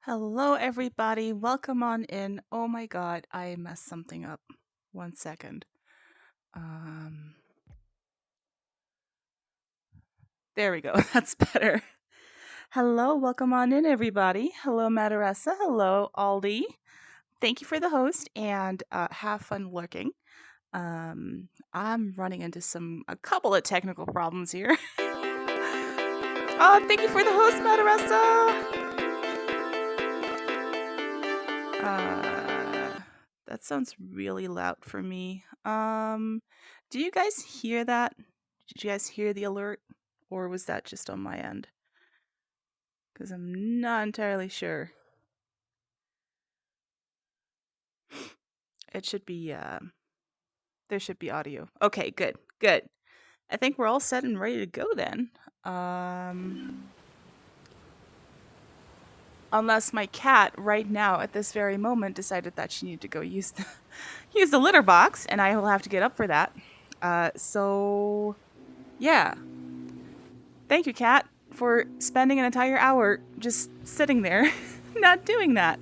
Hello, everybody. Welcome on in. Oh my god, I messed something up. 1 second. There we go. That's better. Hello, welcome on in, everybody. Hello, Madaressa. Hello, Aldi. Thank you for the host and have fun lurking. I'm running into a couple of technical problems here. Thank you for the host, Madaressa. That sounds really loud for me. Do you guys hear that? Did you guys hear the alert? Or was that just on my end? Because I'm not entirely sure. It should be, there should be audio. Okay, good, good. I think we're all set and ready to go then. Unless my cat right now at this very moment decided that she needed to go use the litter box, and I will have to get up for that. So yeah. Thank you, cat, for spending an entire hour just sitting there, not doing that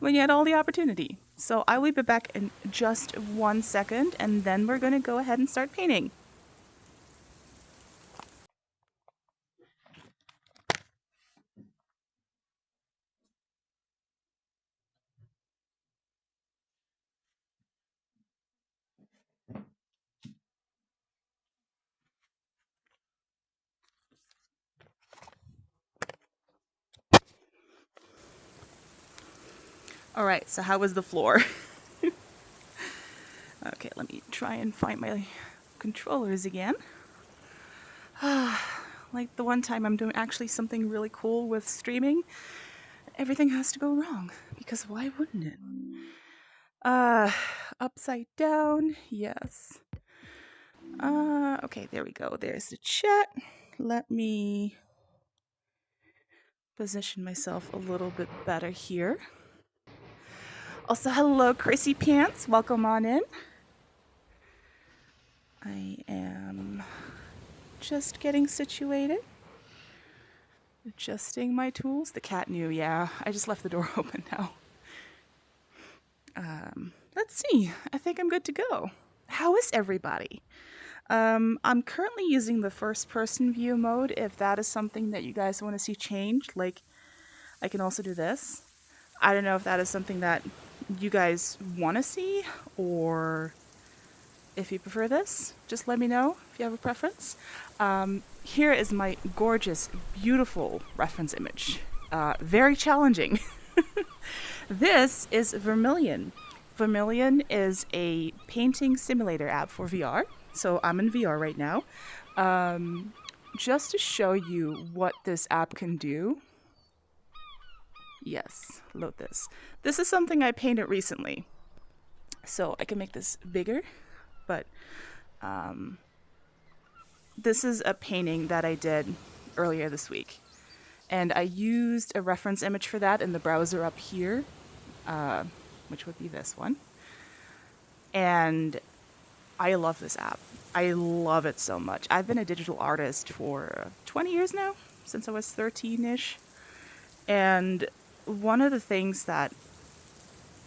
when you had all the opportunity. So I will be back in just 1 second, and then we're going to go ahead and start painting. All right, so how was the floor? Okay, let me try and find my controllers again. Like the one time I'm doing actually something really cool with streaming, everything has to go wrong, because why wouldn't it? Upside down, yes. Okay, there we go. There's the chat. Let me position myself a little bit better here. Also, hello, Chrissy Pants. Welcome on in. I am just getting situated. Adjusting my tools. The cat knew, yeah. I just left the door open now. Let's see. I think I'm good to go. How is everybody? I'm currently using the first person view mode. If that is something that you guys want to see changed, like I can also do this. I don't know if that is something that you guys want to see, or if you prefer this, just let me know if you have a preference. Here is my gorgeous, beautiful reference image. Very challenging. This is Vermilion. Vermilion is a painting simulator app for VR. So I'm in VR right now. Just to show you what this app can do. Yes, load this. This is something I painted recently. So I can make this bigger, but this is a painting that I did earlier this week. And I used a reference image for that in the browser up here, which would be this one. And I love this app. I love it so much. I've been a digital artist for 20 years now, since I was 13-ish. And one of the things that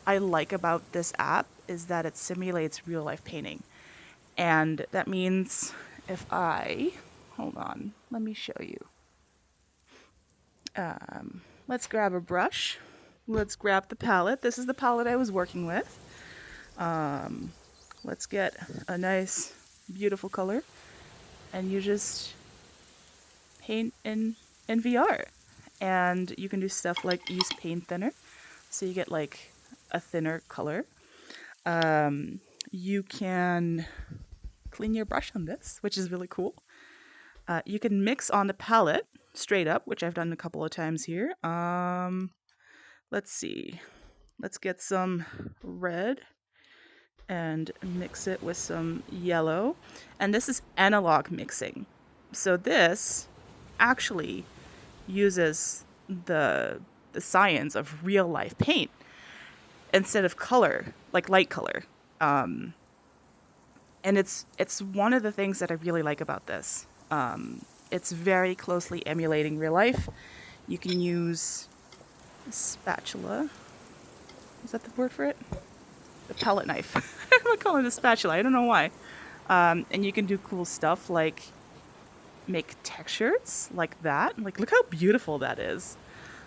I like about this app is that it simulates real life painting. And that means if hold on, let me show you. Let's grab a brush. Let's grab the palette. This is the palette I was working with. Let's get a nice, beautiful color. And you just paint in VR. And you can do stuff like use paint thinner. So you get like a thinner color. You can clean your brush on this, which is really cool. You can mix on the palette straight up, which I've done a couple of times here. Let's see. Let's get some red and mix it with some yellow. And this is analog mixing. So this actually uses the science of real life paint instead of color, like light color. And it's one of the things that I really like about this. It's very closely emulating real life. You can use a spatula. Is that the word for it? The palette knife. I'm gonna call it a spatula. I don't know why. And you can do cool stuff like make textures like that. Like, look how beautiful that is.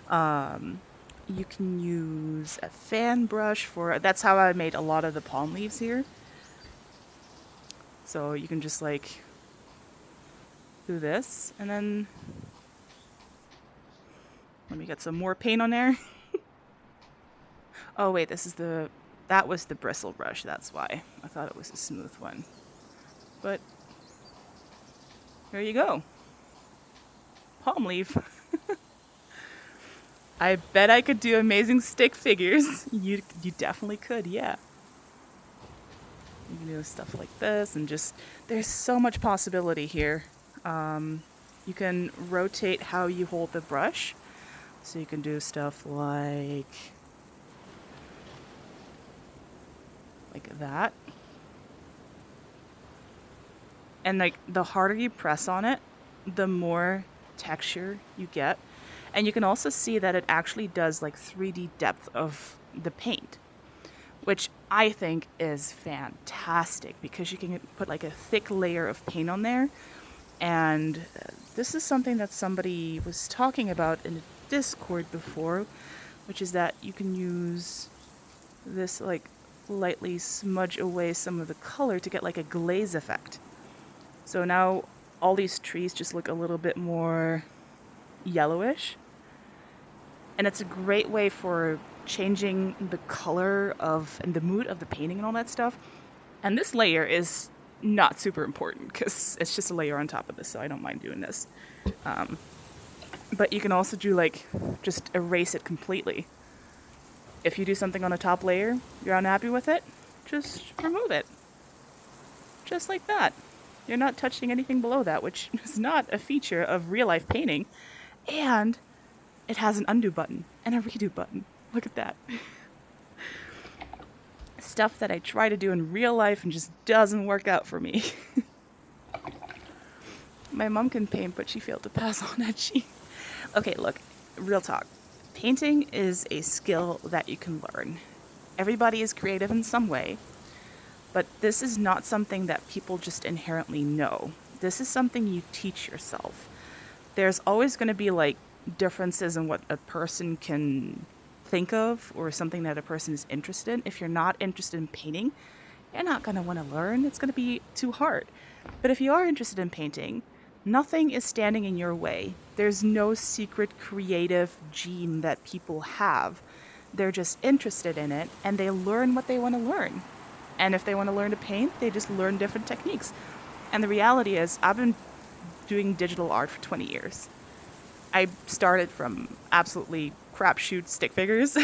You can use a fan brush for. That's how I made a lot of the palm leaves here. So you can just like do this, and then let me get some more paint on there. Oh wait, that was the bristle brush, that's why. I thought it was a smooth one. But here you go. Palm leaf. I bet I could do amazing stick figures. You definitely could, yeah. You can do stuff like this and just, there's so much possibility here. You can rotate how you hold the brush. So you can do stuff like that. And like the harder you press on it, the more texture you get. And you can also see that it actually does like 3D depth of the paint, which I think is fantastic because you can put like a thick layer of paint on there. And this is something that somebody was talking about in the Discord before, which is that you can use this like lightly smudge away some of the color to get like a glaze effect. So now all these trees just look a little bit more yellowish. And it's a great way for changing the color of and the mood of the painting and all that stuff. And this layer is not super important because it's just a layer on top of this, so I don't mind doing this. But you can also do like just erase it completely. If you do something on a top layer, you're unhappy with it, just remove it. Just like that. You're not touching anything below that, which is not a feature of real life painting. And it has an undo button and a redo button. Look at that. Stuff that I try to do in real life and just doesn't work out for me. My mom can paint, but she failed to pass on that. Okay, look, real talk. Painting is a skill that you can learn. Everybody is creative in some way, but this is not something that people just inherently know. This is something you teach yourself. There's always going to be like differences in what a person can think of or something that a person is interested in. If you're not interested in painting, you're not going to want to learn. It's going to be too hard. But if you are interested in painting, nothing is standing in your way. There's no secret creative gene that people have. They're just interested in it and they learn what they want to learn. And if they want to learn to paint, they just learn different techniques. And the reality is, I've been doing digital art for 20 years. I started from absolutely crapshoot stick figures.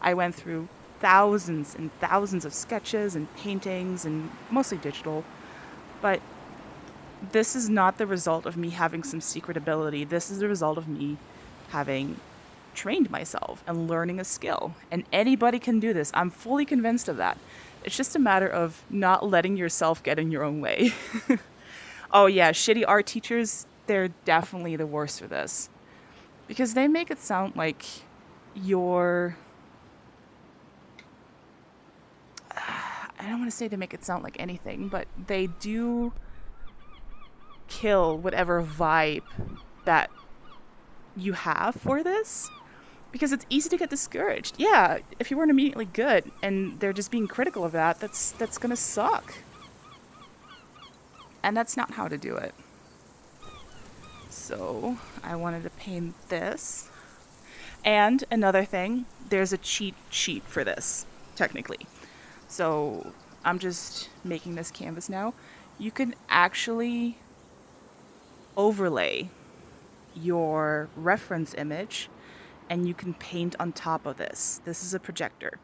I went through thousands and thousands of sketches and paintings and mostly digital. But this is not the result of me having some secret ability. This is the result of me having trained myself and learning a skill. And anybody can do this. I'm fully convinced of that. It's just a matter of not letting yourself get in your own way. Oh yeah, shitty art teachers, they're definitely the worst for this. Because they make it sound like you're... I don't want to say they make it sound like anything, but they do kill whatever vibe that you have for this. Because it's easy to get discouraged. Yeah, if you weren't immediately good and they're just being critical of that, that's gonna suck. And that's not how to do it. So I wanted to paint this. And another thing, there's a cheat sheet for this, technically. So I'm just making this canvas now. You can actually overlay your reference image and you can paint on top of this. This is a projector.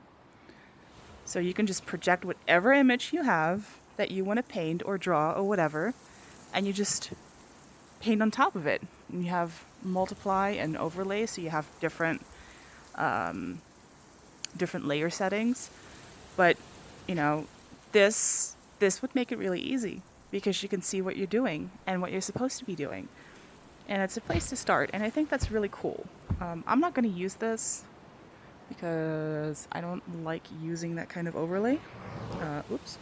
So you can just project whatever image you have that you want to paint or draw or whatever, and you just paint on top of it. And you have multiply and overlay, so you have different layer settings. But, you know, this would make it really easy because you can see what you're doing and what you're supposed to be doing. And it's a place to start, and I think that's really cool. I'm not going to use this because I don't like using that kind of overlay. Oops.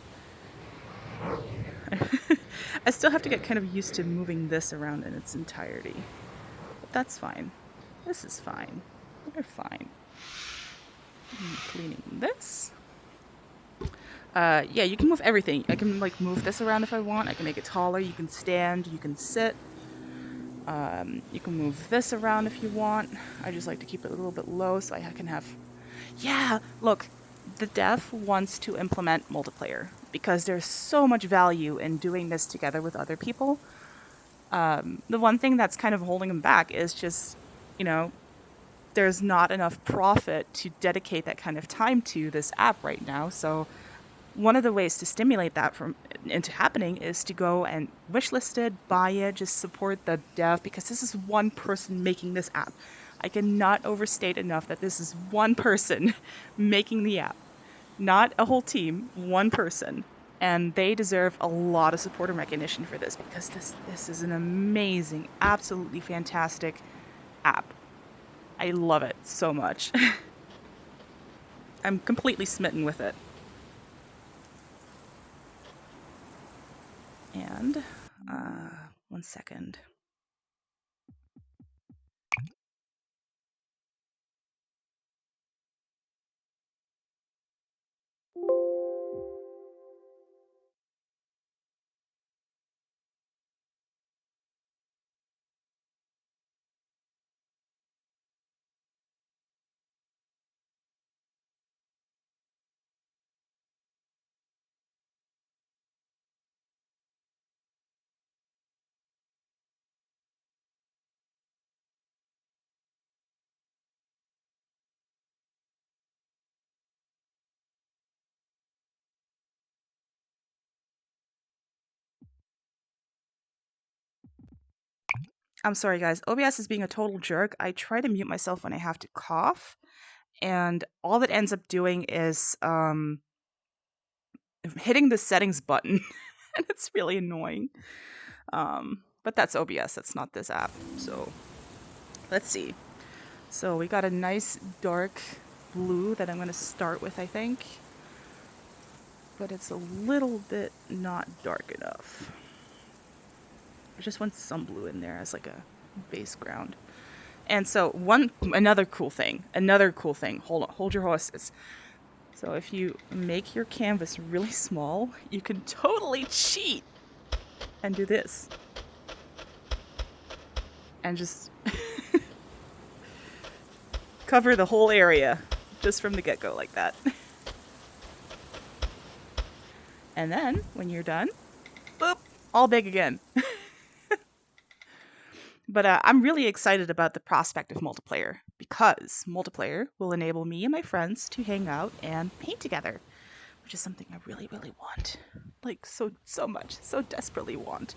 I still have to get kind of used to moving this around in its entirety. But that's fine. This is fine. We're fine. Cleaning this. Yeah, you can move everything. I can like move this around if I want. I can make it taller. You can stand. You can sit. You can move this around if you want. I just like to keep it a little bit low so I can have... Yeah, look, the dev wants to implement multiplayer because there's so much value in doing this together with other people. The one thing that's kind of holding them back is just, you know, there's not enough profit to dedicate that kind of time to this app right now. So one of the ways to stimulate that into happening is to go and wishlist it, buy it, just support the dev, because this is one person making this app. I cannot overstate enough that this is one person making the app, not a whole team, one person. And they deserve a lot of support and recognition for this, because this is an amazing, absolutely fantastic app. I love it so much. I'm completely smitten with it. And, 1 second. I'm sorry, guys. OBS is being a total jerk. I try to mute myself when I have to cough, and all it ends up doing is hitting the settings button, and it's really annoying. But that's OBS. That's not this app. So let's see. So we got a nice dark blue that I'm going to start with, I think. But it's a little bit not dark enough. I just want some blue in there as like a base ground. And so another cool thing. Hold your horses. So if you make your canvas really small, you can totally cheat and do this. And just cover the whole area just from the get-go like that. And then when you're done, boop, all big again. But I'm really excited about the prospect of multiplayer, because multiplayer will enable me and my friends to hang out and paint together, which is something I really, really want. Like, so much, so desperately want.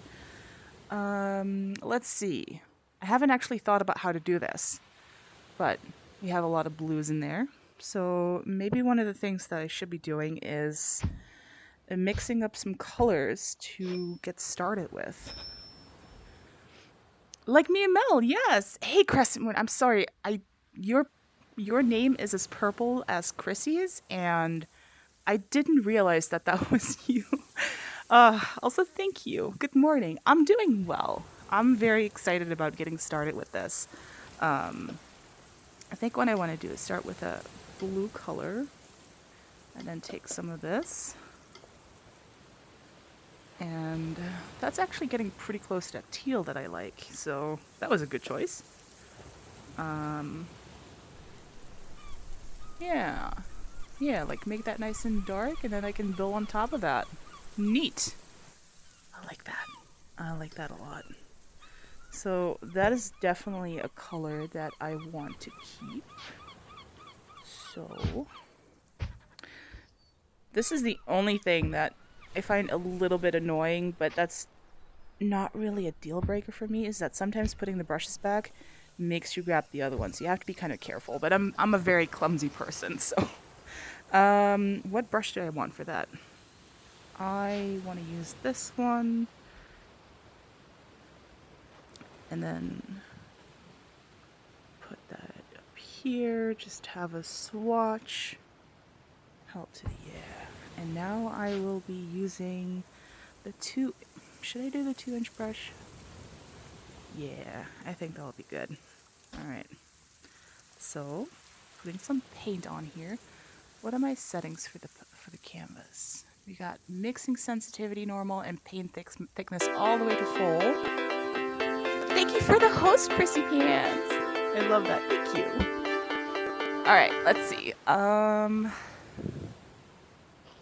Let's see. I haven't actually thought about how to do this, but we have a lot of blues in there. So maybe one of the things that I should be doing is mixing up some colors to get started with. Like me and Mel, yes. Hey, Crescent Moon, I'm sorry. Your name is as purple as Chrissy's, and I didn't realize that was you. Also, thank you. Good morning. I'm doing well. I'm very excited about getting started with this. I think what I want to do is start with a blue color, and then take some of this. And that's actually getting pretty close to that teal that I like, so that was a good choice. Yeah, like make that nice and dark, and then I can build on top of that. Neat. I like that. I like that a lot. So that is definitely a color that I want to keep. So this is the only thing that I find a little bit annoying, but that's not really a deal breaker for me, is that sometimes putting the brushes back makes you grab the other one, so you have to be kind of careful. But I'm a very clumsy person, so what brush do I want for that? I want to use this one, and then put that here, just have a swatch. Help to, yeah. And now I will be using the should I do the 2-inch brush? Yeah, I think that'll be good. Alright, so putting some paint on here. What are my settings for the canvas? We got mixing sensitivity normal and paint thickness all the way to full. Thank you for the host, Chrissy Pants. I love that. Thank you. All right, let's see.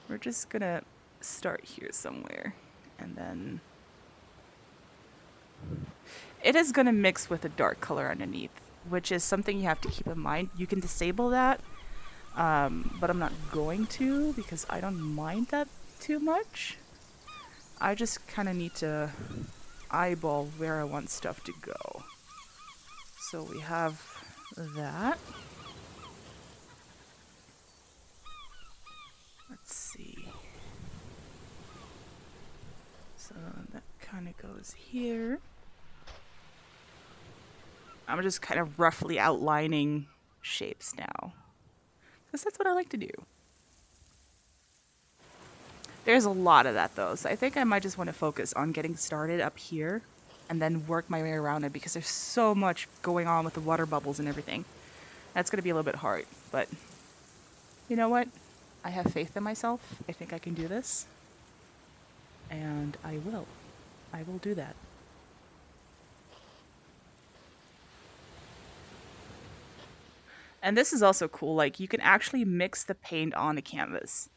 We're just gonna start here somewhere, and then it is gonna mix with a dark color underneath, which is something you have to keep in mind. You can disable that, but I'm not going to because I don't mind that too much. I just kind of need to eyeball where I want stuff to go. So we have that. Let's see. So that kind of goes here. I'm just kind of roughly outlining shapes now, because that's what I like to do. There's a lot of that though, so I think I might just want to focus on getting started up here and then work my way around it, because there's so much going on with the water bubbles and everything. That's going to be a little bit hard, but you know what? I have faith in myself. I think I can do this, and I will. I will do that. And this is also cool, like you can actually mix the paint on the canvas.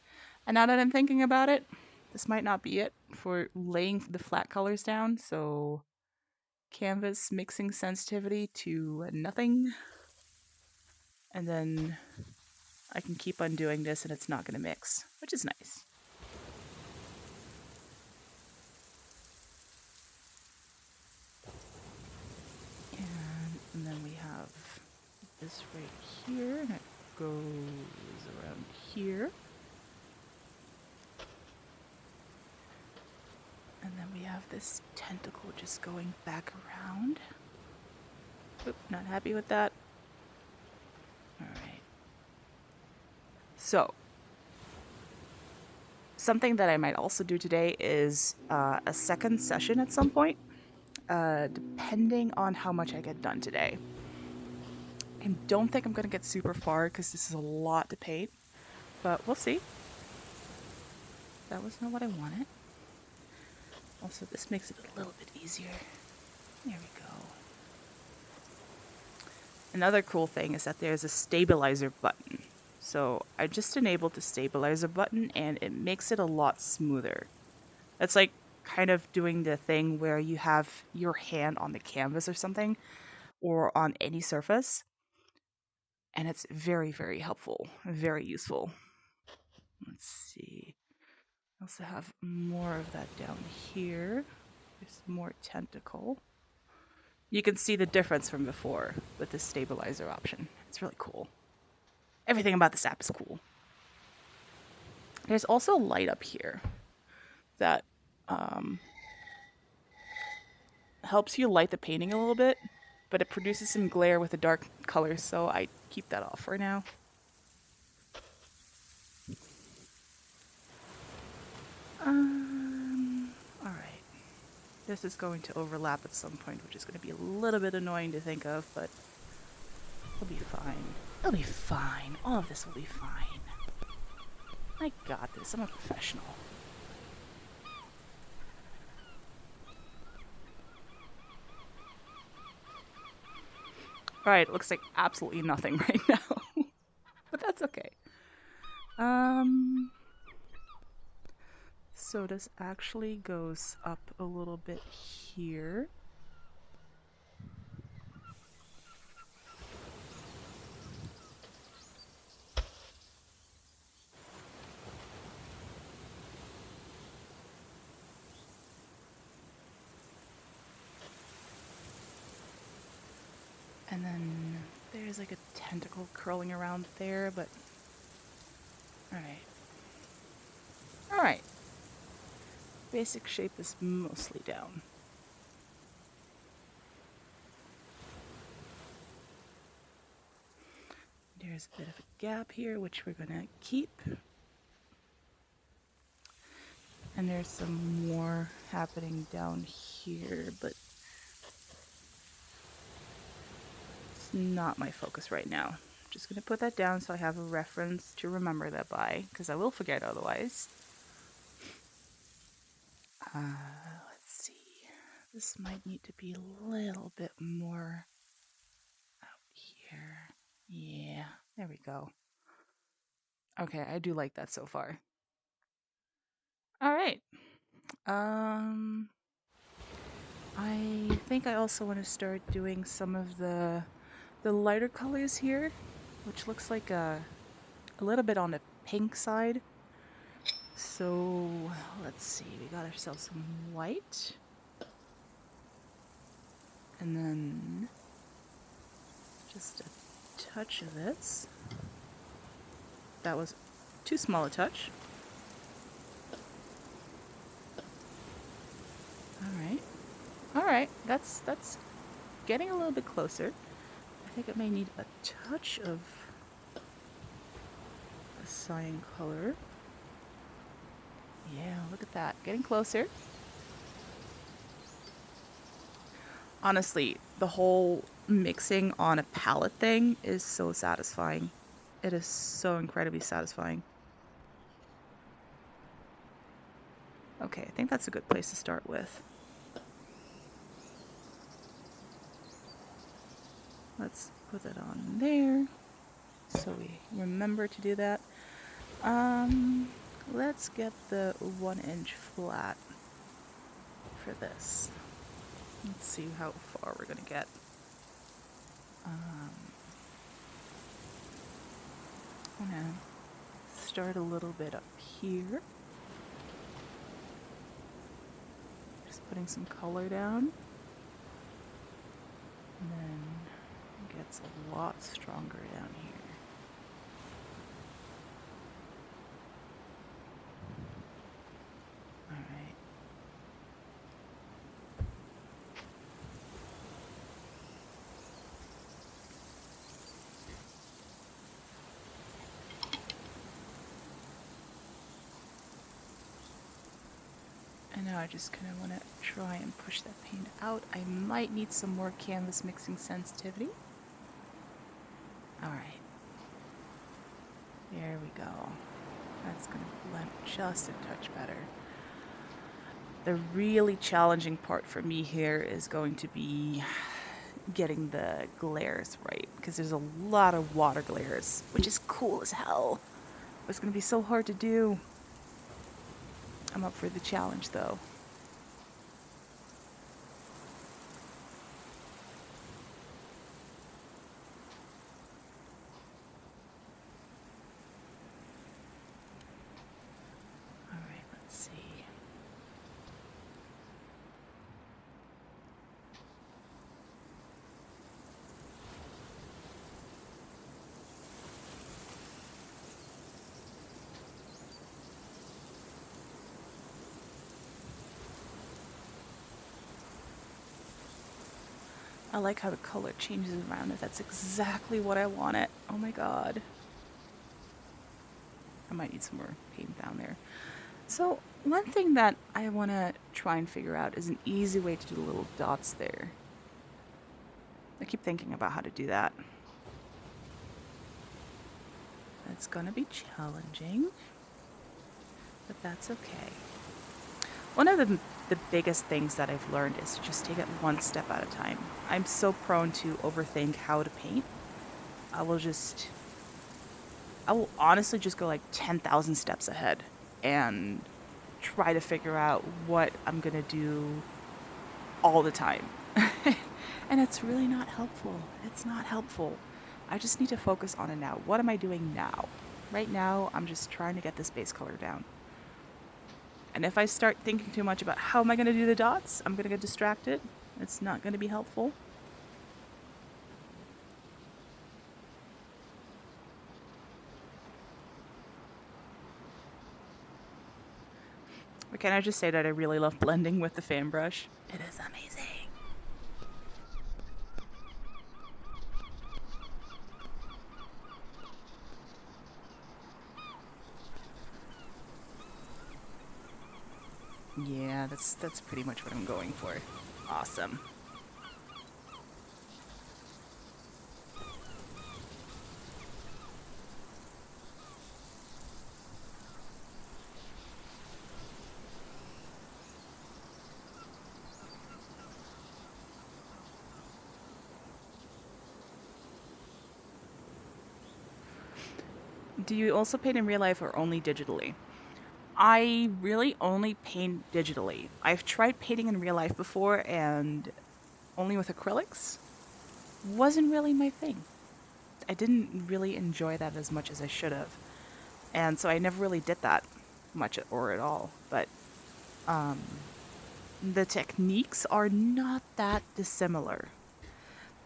And now that I'm thinking about it, this might not be it for laying the flat colors down, so canvas mixing sensitivity to nothing. And then I can keep on doing this and it's not going to mix, which is nice. And then we have this right here, and it goes around here. And then we have this tentacle just going back around. Oop, not happy with that. Alright. So, something that I might also do today is a second session at some point, depending on how much I get done today. I don't think I'm going to get super far because this is a lot to paint, but we'll see. That was not what I wanted. Also, this makes it a little bit easier. There we go. Another cool thing is that there's a stabilizer button. So I just enabled the stabilizer button and it makes it a lot smoother. It's like kind of doing the thing where you have your hand on the canvas or something, or on any surface. And it's very, very helpful, very useful. Let's see. I also have more of that down here. There's more tentacle. You can see the difference from before with the stabilizer option. It's really cool. Everything about this app is cool. There's also a light up here that helps you light the painting a little bit, but it produces some glare with the dark colors, so I keep that off for now. Alright. This is going to overlap at some point, which is going to be a little bit annoying to think of, but it'll be fine. It'll be fine. All of this will be fine. I got this. I'm a professional. Alright, it looks like absolutely nothing right now. But that's okay. So this actually goes up a little bit here. And then there's like a tentacle curling around there, but alright. Alright. Basic shape is mostly down. There's a bit of a gap here, which we're gonna keep. And there's some more happening down here, but it's not my focus right now. I'm just gonna put that down so I have a reference to remember that by, because I will forget otherwise. Let's see. This might need to be a little bit more out here. Yeah, there we go. Okay, I do like that so far. All right. I think I also want to start doing some of the lighter colors here, which looks like a little bit on the pink side. So let's see, we got ourselves some white. And then just a touch of this. That was too small a touch. All right, that's getting a little bit closer. I think it may need a touch of a cyan color. Yeah, look at that, getting closer. Honestly, the whole mixing on a palette thing is so satisfying. It is so incredibly satisfying. Okay, I think that's a good place to start with. Let's put it on there so we remember to do that. Let's get the 1-inch flat for this. Let's see how far we're gonna get. I'm gonna start a little bit up here. Just putting some color down. And then it gets a lot stronger down here. Alright. And now I just kind of want to try and push that paint out. I might need some more canvas mixing sensitivity. Alright. There we go. That's going to blend just a touch better. The really challenging part for me here is going to be getting the glares right, because there's a lot of water glares, which is cool as hell. But it's going to be so hard to do. I'm up for the challenge, though. All right, let's see. I like how the color changes around it. That's exactly what I want it. Oh my god. I might need some more paint down there. So one thing that I want to try and figure out is an easy way to do the little dots there. I keep thinking about how to do that. It's going to be challenging, but that's okay. One of the biggest things that I've learned is to just take it one step at a time. I'm so prone to overthink how to paint. I will honestly just go like 10,000 steps ahead and try to figure out what I'm gonna do all the time. And it's really not helpful. It's not helpful. I just need to focus on it now. What am I doing now? Right now, I'm just trying to get this base color down. And if I start thinking too much about how am I going to do the dots, I'm going to get distracted. It's not going to be helpful. But can I just say that I really love blending with the fan brush? It is amazing. Yeah, that's pretty much what I'm going for. Awesome. Do you also paint in real life or only digitally? I really only paint digitally. I've tried painting in real life before and only with acrylics. Wasn't really my thing. I didn't really enjoy that as much as I should have. And so I never really did that much or at all. But um, the techniques are not that dissimilar.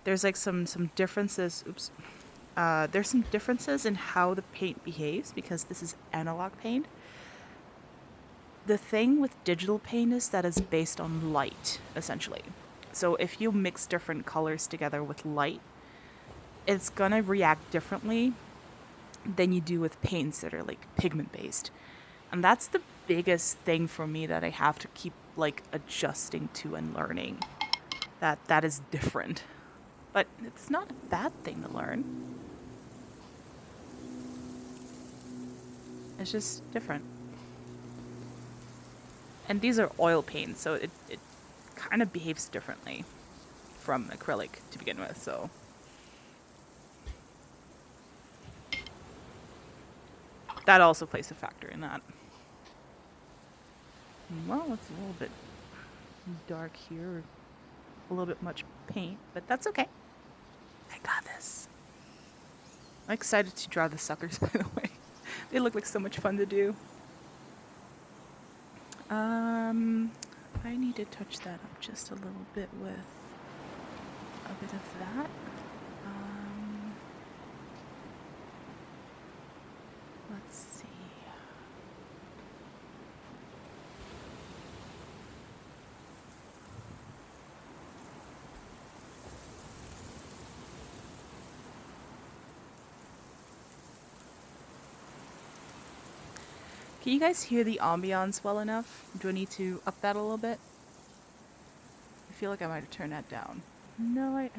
There's like some differences. Oops. There's some differences in how the paint behaves because this is analog paint. The thing with digital paint is that it's based on light, essentially. So if you mix different colors together with light, it's gonna react differently than you do with paints that are like pigment based. And that's the biggest thing for me that I have to keep like adjusting to and learning. That is different. But it's not a bad thing to learn. It's just different. And these are oil paints, so it kind of behaves differently from acrylic to begin with, so that also plays a factor in that. Well, it's a little bit dark here, a little bit much paint, but that's okay. I got this. I'm excited to draw the suckers, by the way. They look like so much fun to do. Um, I need to touch that up just a little bit with a bit of that. Um, let's see. Can you guys hear the ambiance well enough? Do I need to up that a little bit? I feel like I might have turned that down. No, I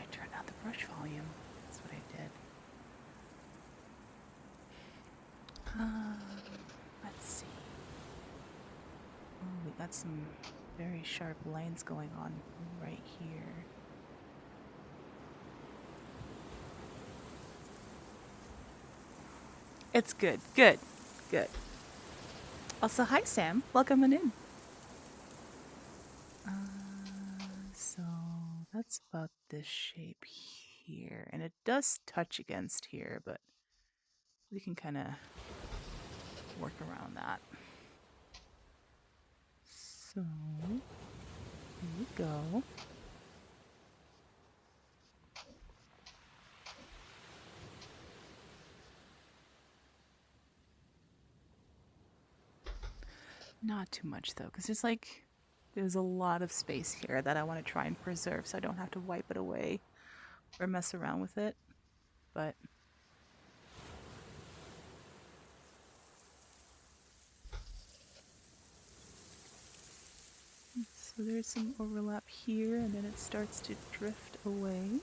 turned out the brush volume. That's what I did. Let's see. Oh, we got some very sharp lines going on right here. It's good. Good. Good. Also, hi, Sam. Welcome on in. So that's about this shape here. And it does touch against here, but we can kind of work around that. So, here we go. Not too much though, because there's a lot of space here that I want to try and preserve so I don't have to wipe it away or mess around with it. But so there's some overlap here and then it starts to drift away.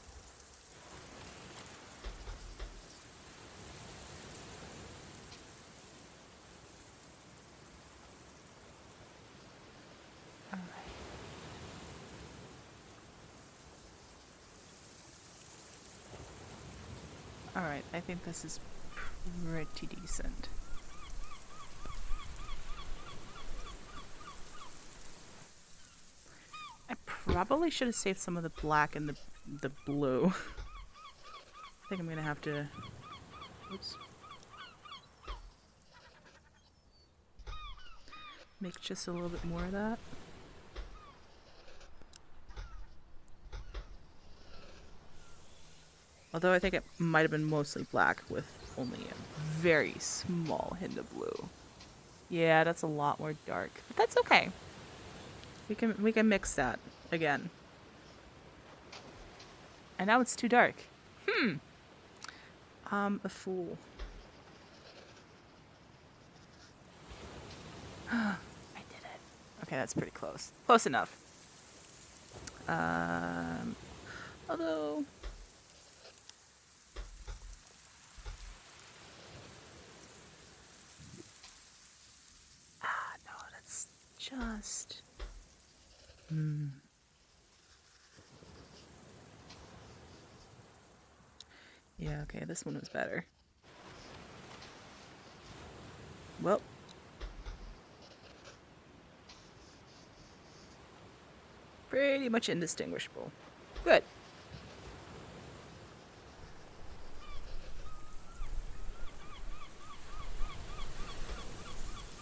Alright, I think this is pretty decent. I probably should have saved some of the black and the blue. I think I'm gonna have to... Oops. Make just a little bit more of that. Although I think it might have been mostly black with only a very small hint of blue. Yeah, that's a lot more dark. But that's okay. We can mix that again. And now it's too dark. A fool. I did it. Okay, that's pretty close. Close enough. Um, although... Ah, no, that's just... Yeah, okay, this one was better. Well... Pretty much indistinguishable. Good.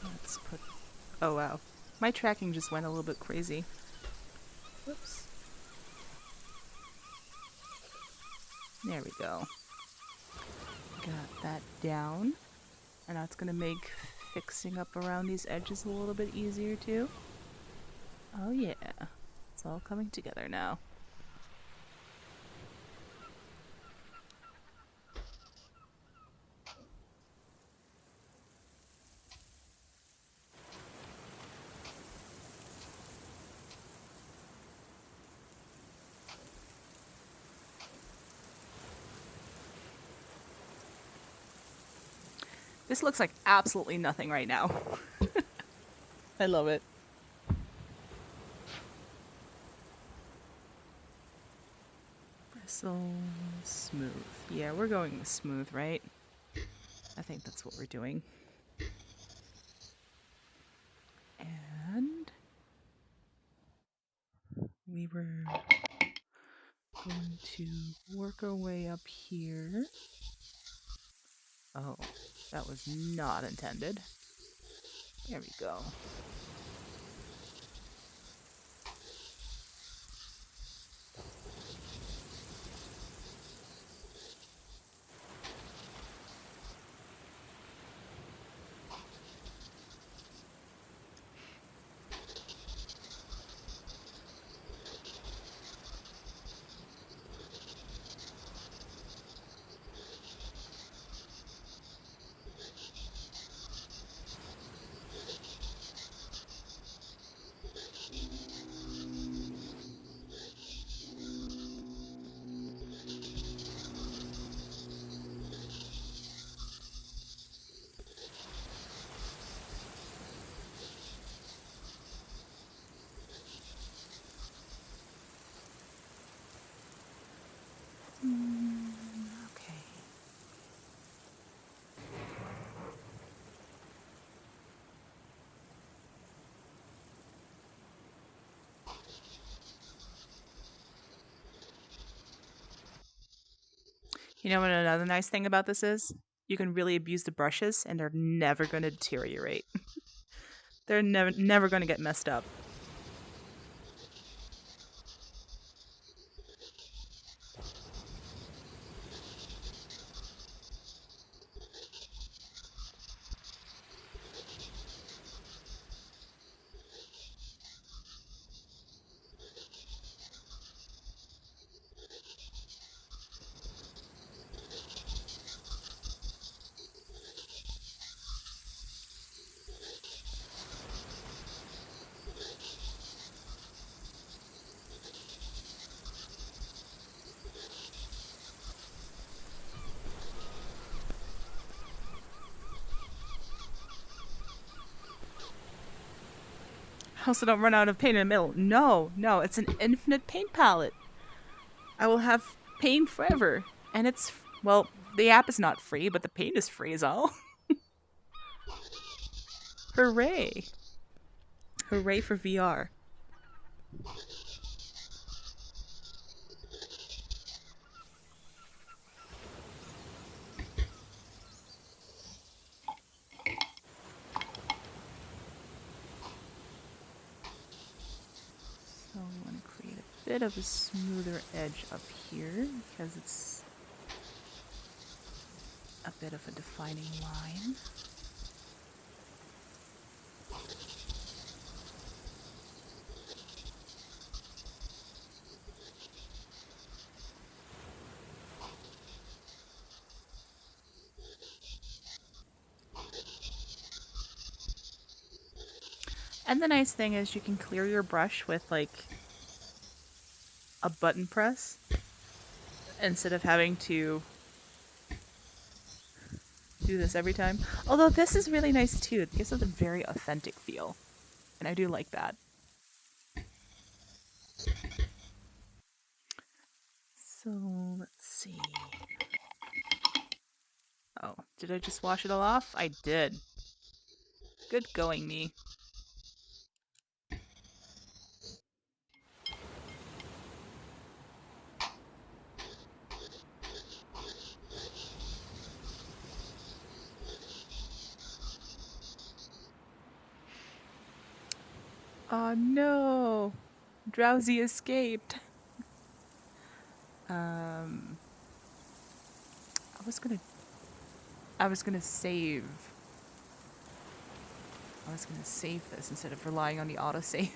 Let's put... Oh, wow. My tracking just went a little bit crazy. Whoops. There we go. Got that down. And that's going to make fixing up around these edges a little bit easier, too. Oh, yeah. It's all coming together now. This looks like absolutely nothing right now. I love it. Bristle, smooth. Yeah, we're going with smooth, right? I think that's what we're doing. And we were going to work our way up here. Oh, that was not intended. There we go. Okay. You know what another nice thing about this is? You can really abuse the brushes and they're never going to deteriorate. They're never going to get messed up. I also don't run out of paint in the middle. No, no, it's an infinite paint palette. I will have paint forever. And it's, well, the app is not free, but the paint is free as all. Hooray. Hooray for VR. So we want to create a bit of a smoother edge up here because it's a bit of a defining line. And the nice thing is you can clear your brush with like a button press instead of having to do this every time. Although this is really nice too. It gives it a very authentic feel. And I do like that. So let's see. Oh, did I just wash it all off? I did. Good going, me. Oh no! Drowsy escaped. Um, I was gonna, I was gonna save. I was gonna save this instead of relying on the autosave.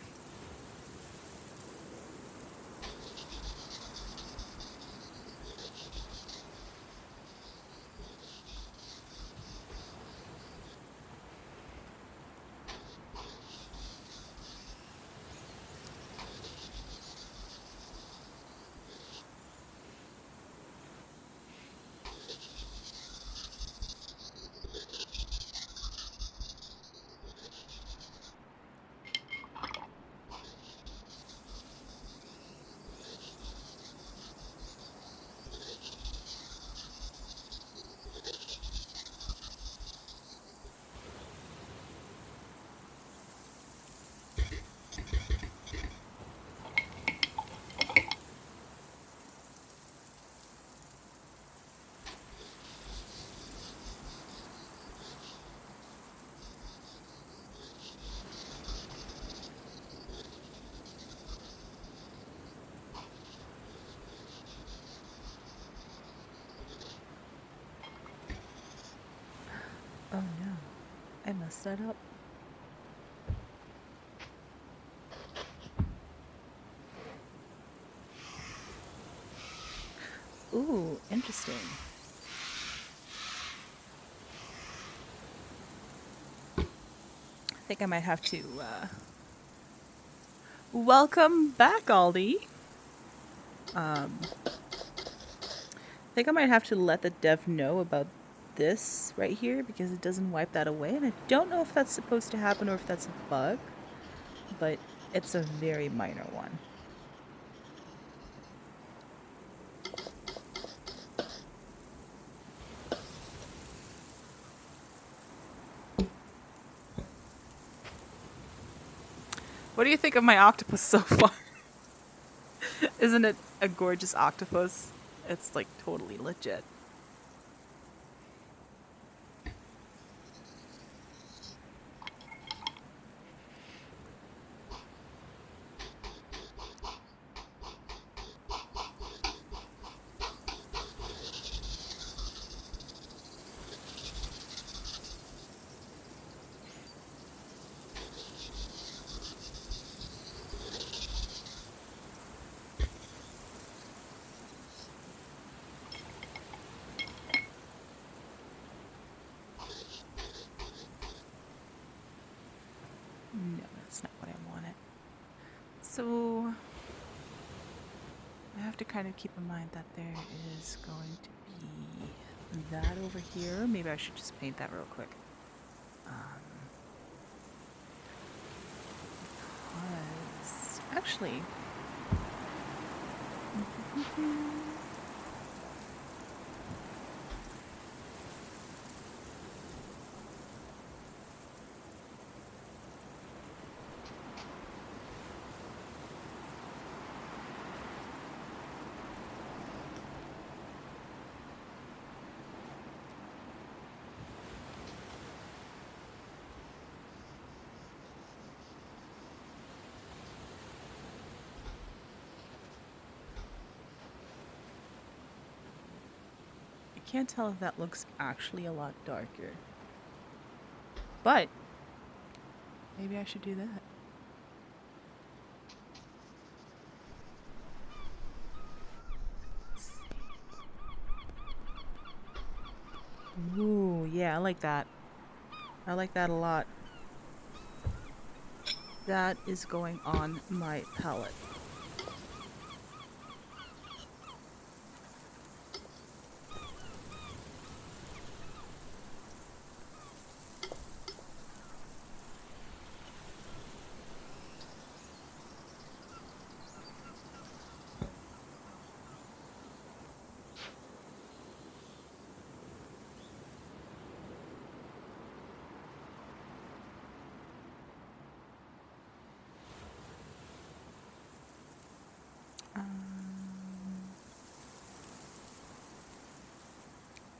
Oh no, I messed that up. Ooh, interesting. I think I might have to, Welcome back, Aldi. I think I might have to let the dev know about this right here because it doesn't wipe that away. And I don't know if that's supposed to happen or if that's a bug, but it's a very minor one. What do you think of my octopus so far? Isn't it a gorgeous octopus? It's like totally legit. No, that's not what I wanted. So I have to kind of keep in mind that there is going to be that over here. Maybe I should just paint that real quick. Because actually, I can't tell if that looks actually a lot darker. But maybe I should do that. Ooh, yeah, I like that. I like that a lot. that is going on my palette.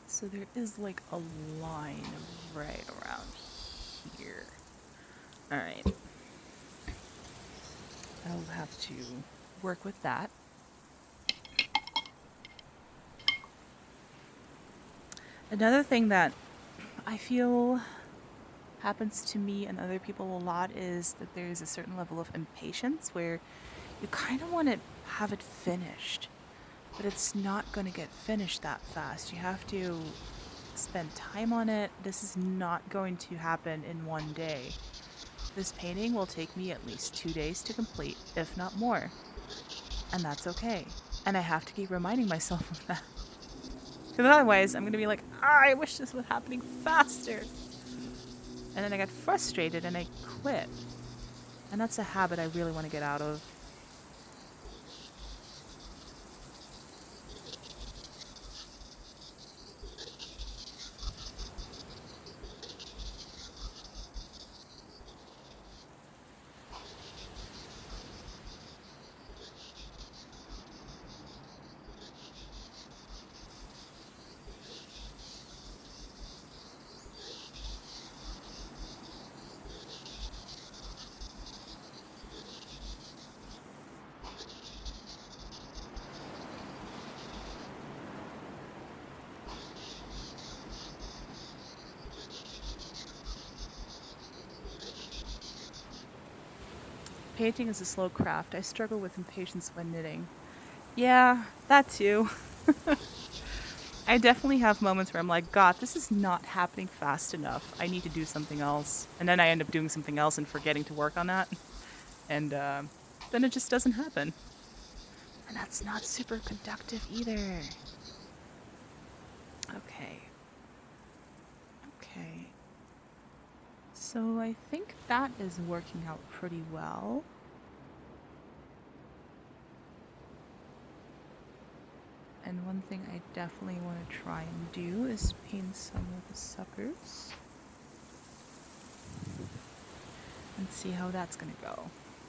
So there is like a line right around here. Alright. I'll have to work with that. Another thing that I feel happens to me and other people a lot is that there's a certain level of impatience where you kind of want to have it finished, but it's not going to get finished that fast. You have to spend time on it. This is not going to happen in one day. This painting will take me at least 2 days to complete, if not more. And that's okay. And I have to keep reminding myself of that. Because otherwise, I'm going to be like, I wish this was happening faster. And then I get frustrated and I quit. And that's a habit I really want to get out of. Painting is a slow craft. I struggle with impatience when knitting. Yeah, that too. I definitely have moments where I'm like, God, this is not happening fast enough. I need to do something else. And then I end up doing something else and forgetting to work on that. And then it just doesn't happen. And that's not super productive either. Okay. Okay. So I think that is working out pretty well. And one thing I definitely want to try and do is paint some of the suckers. And see how that's going to go.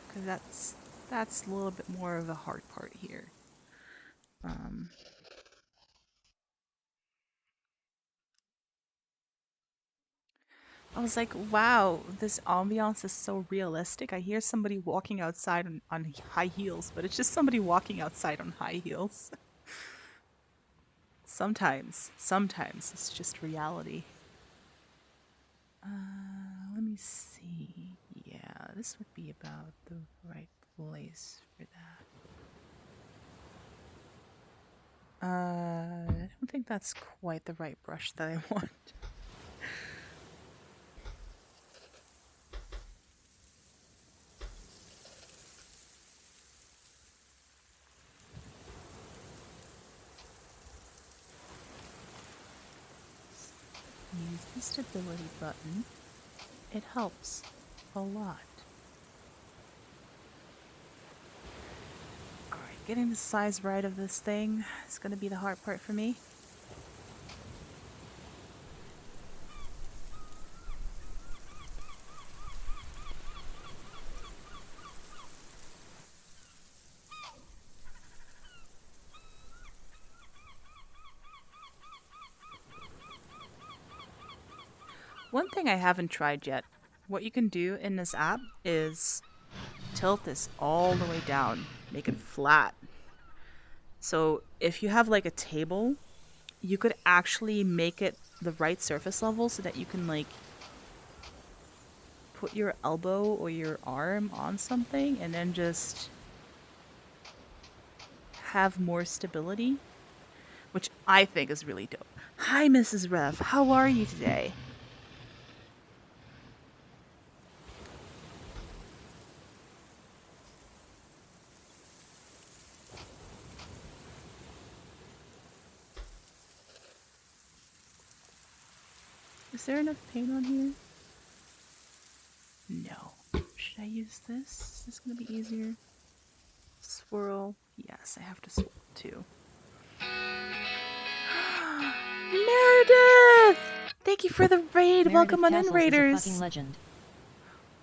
Because that's a little bit more of the hard part here. I was like, wow, this ambiance is so realistic. I hear somebody walking outside on high heels, but it's just somebody walking outside on high heels. Sometimes it's just reality. Let me see. Yeah, this would be about the right place for that. I don't think that's quite the right brush that I want. Use the stability button. It helps a lot. Alright, getting the size right of this thing is going to be the hard part for me. One thing I haven't tried yet, what you can do in this app is tilt this all the way down, make it flat. So if you have like a table, you could actually make it the right surface level so that you can like put your elbow or your arm on something and then just have more stability, which I think is really dope. Hi, Mrs. Rev. How are you today? Is there enough paint on here? No. Should I use this? Is this gonna be easier? Swirl. Yes, I have to swirl too. Meredith! Thank you for the raid. Meredith Welcome on in, Castles Raiders. is a fucking legend.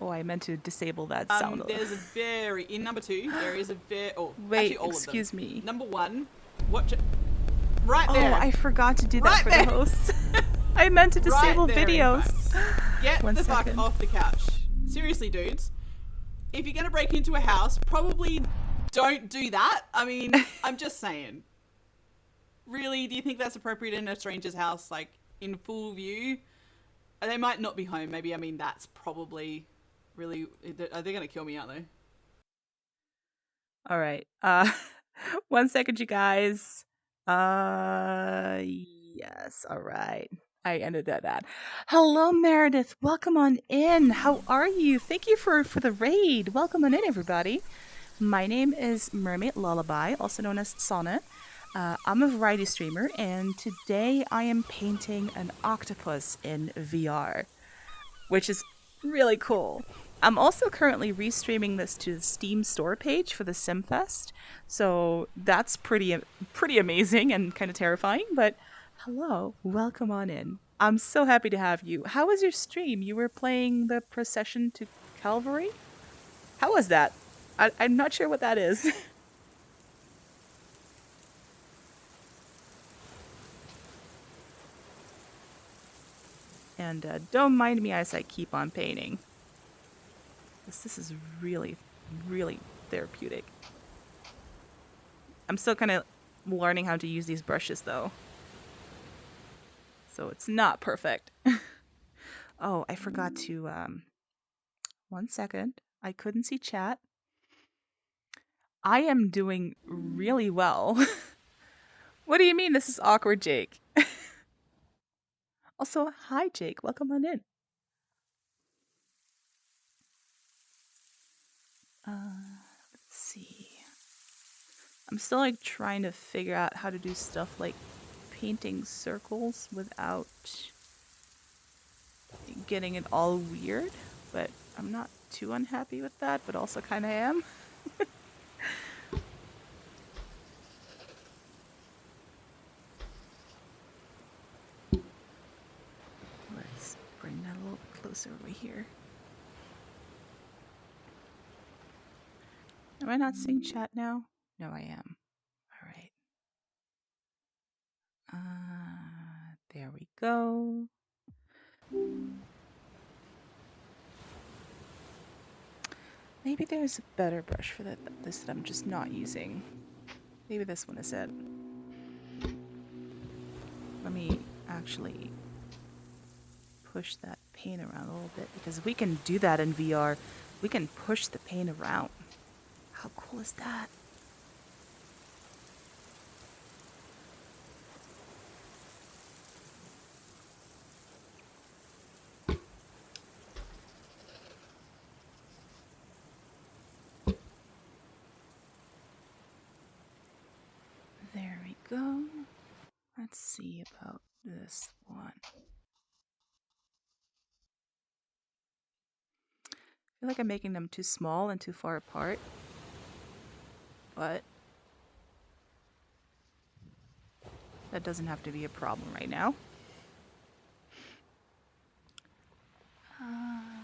Oh, I meant to disable that sound. There's a very in number 2. There is a very. Oh, wait. actually, all Excuse of them. me. Number 1. Watch it. Right there. Oh, I forgot to do that Right for there. the hosts. I meant to disable right there, videos. Get One the second. fuck off the couch. Seriously, dudes. If you're gonna break into a house, probably don't do that. I mean, I'm just saying. Really, do you think that's appropriate in a stranger's house, like in full view? They might not be home. Maybe, I mean, that's probably really. Are they gonna kill me? Aren't they? All right. 1 second, you guys. Yes. All right. I ended that. Hello, Meredith. Welcome on in. How are you? Thank you for the raid. Welcome on in, everybody. My name is Mermaid Lullaby, also known as Sonnet. I'm a variety streamer, and today I am painting an octopus in VR, which is really cool. I'm also currently restreaming this to the Steam store page for the SimFest, so that's pretty amazing and kind of terrifying, but hello, welcome on in. I'm so happy to have you. How was your stream? You were playing the Procession to Calvary? How was that? I'm not sure what that is. And don't mind me as I keep on painting. This is really, really therapeutic. I'm still kind of learning how to use these brushes, though. So it's not perfect. Oh, I forgot to, 1 second. I couldn't see chat. I am doing really well. What do you mean this is awkward, Jake? Also, hi, Jake. Welcome on in. Let's see. I'm still like trying to figure out how to do stuff like painting circles without getting it all weird, but I'm not too unhappy with that, but also kind of am. Let's bring that a little closer over here. Am I not seeing chat now? No, I am. All right. There we go. Maybe there's a better brush for this that I'm just not using. Maybe this one is it. Let me actually push that paint around a little bit, because we can do that in VR. We can push the paint around. How cool is that? There we go. Let's see about this one. I feel like I'm making them too small and too far apart, but that doesn't have to be a problem right now.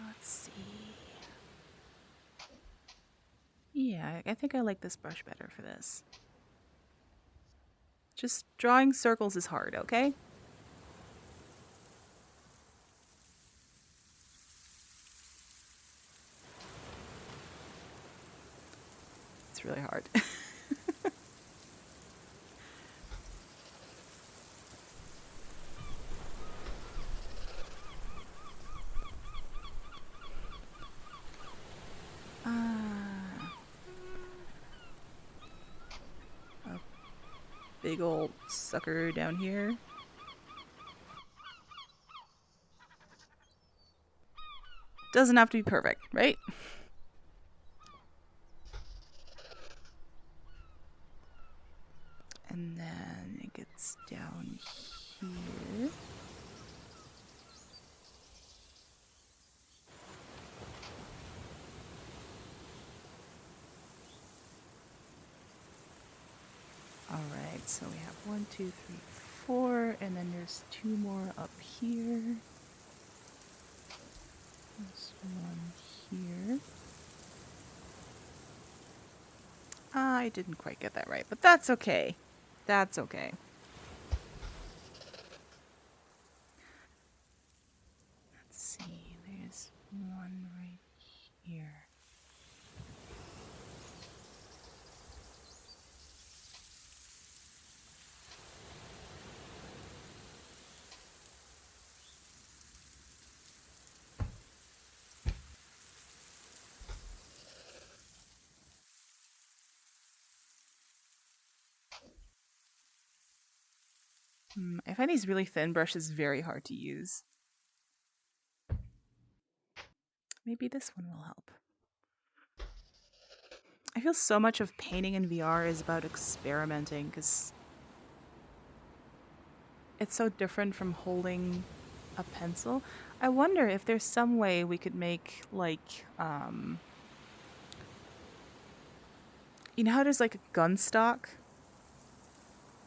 Let's see. Yeah, I think I like this brush better for this. Just drawing circles is hard, okay? It's really hard. A big old sucker down here. Doesn't have to be perfect, right? And then it gets down here. So we have 1, 2, 3, 4, and then there's 2 more up here. There's 1 here. I didn't quite get that right, but that's okay. That's okay. Let's see, there's 1 right here. I find these really thin brushes very hard to use. Maybe this one will help. I feel so much of painting in VR is about experimenting because it's so different from holding a pencil. I wonder if there's some way we could make like you know how there's like a gun stock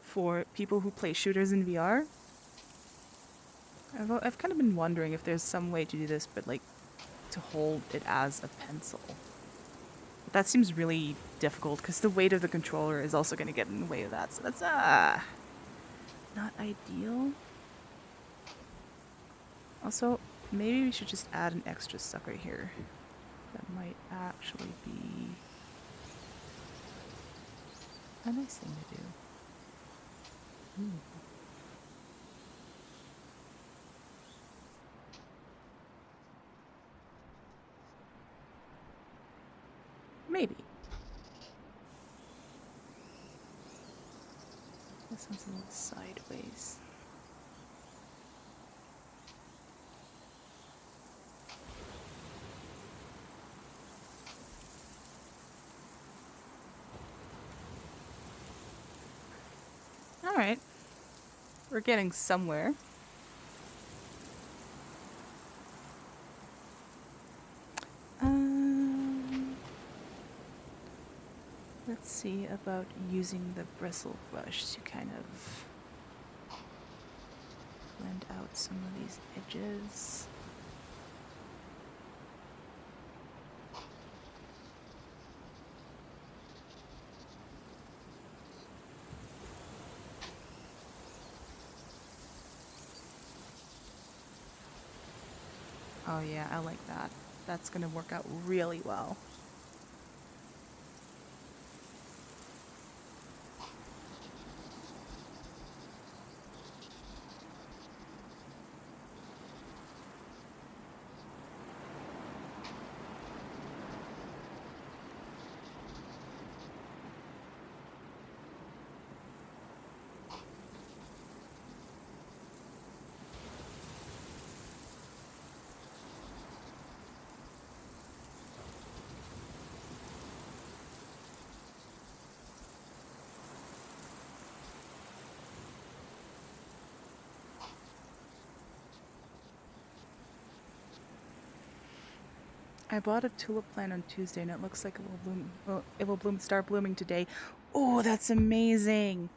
for people who play shooters in VR? I've kind of been wondering if there's some way to do this, but like to hold it as a pencil. But that seems really difficult because the weight of the controller is also going to get in the way of that. So that's not ideal. Also, maybe we should just add an extra sucker here. That might actually be a nice thing to do. Ooh. Maybe. This one's a little sideways. All right. We're getting somewhere. Let's see about using the bristle brush to kind of blend out some of these edges. Oh yeah, I like that. That's gonna work out really well. I bought a tulip plant on Tuesday and it looks like it will bloom. Well, it will start blooming today. Oh, that's amazing.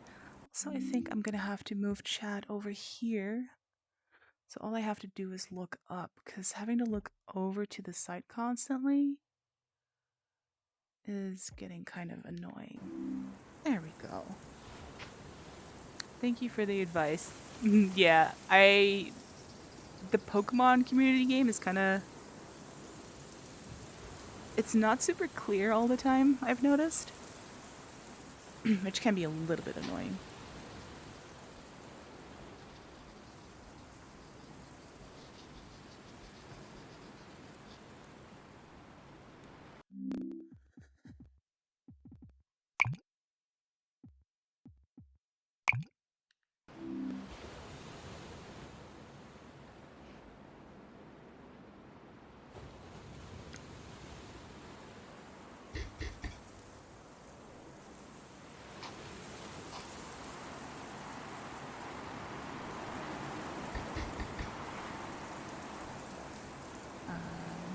So I think I'm gonna have to move chat over here. So all I have to do is look up because having to look over to the side constantly is getting kind of annoying. There we go. Thank you for the advice. Yeah, the Pokemon community game is kind of it's not super clear all the time, I've noticed, which can be a little bit annoying.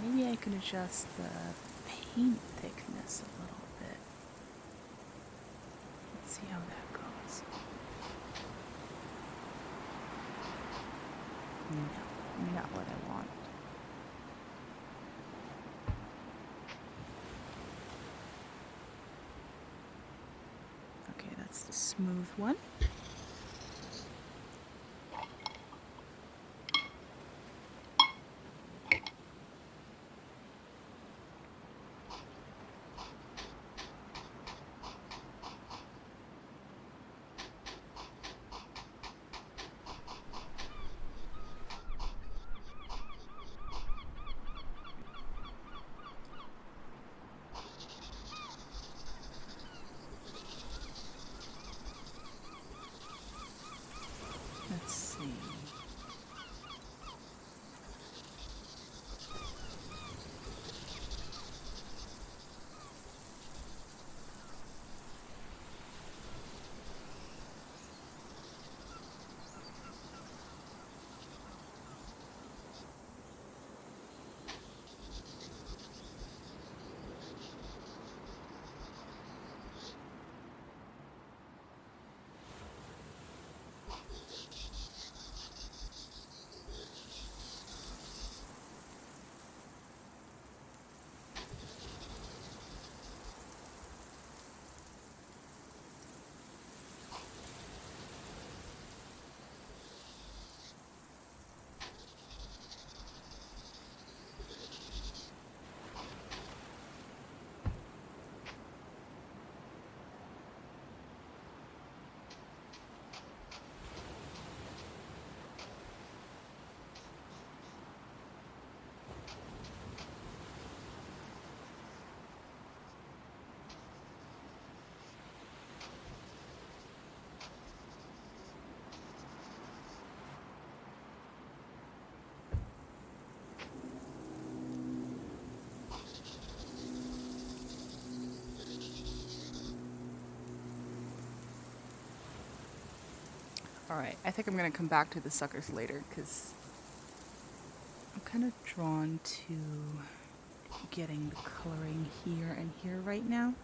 Maybe I can adjust the paint thickness a little bit. Let's see how that goes. No, not what I want. Okay, that's the smooth one. Let's see. Alright, I think I'm gonna come back to the suckers later, because I'm kind of drawn to getting the coloring here and here right now.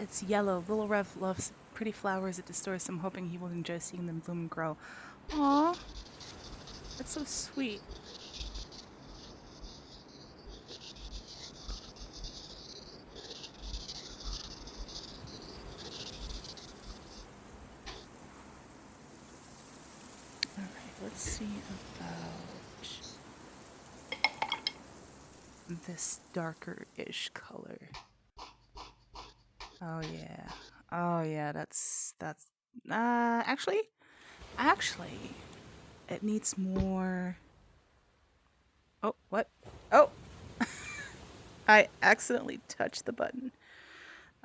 It's yellow. Little Rev loves pretty flowers at the store, so I'm hoping he will enjoy seeing them bloom and grow. Aww. That's so sweet. Alright, let's see about this darker-ish color. Oh yeah. Oh yeah, that's actually it needs more. Oh, what? Oh. I accidentally touched the button.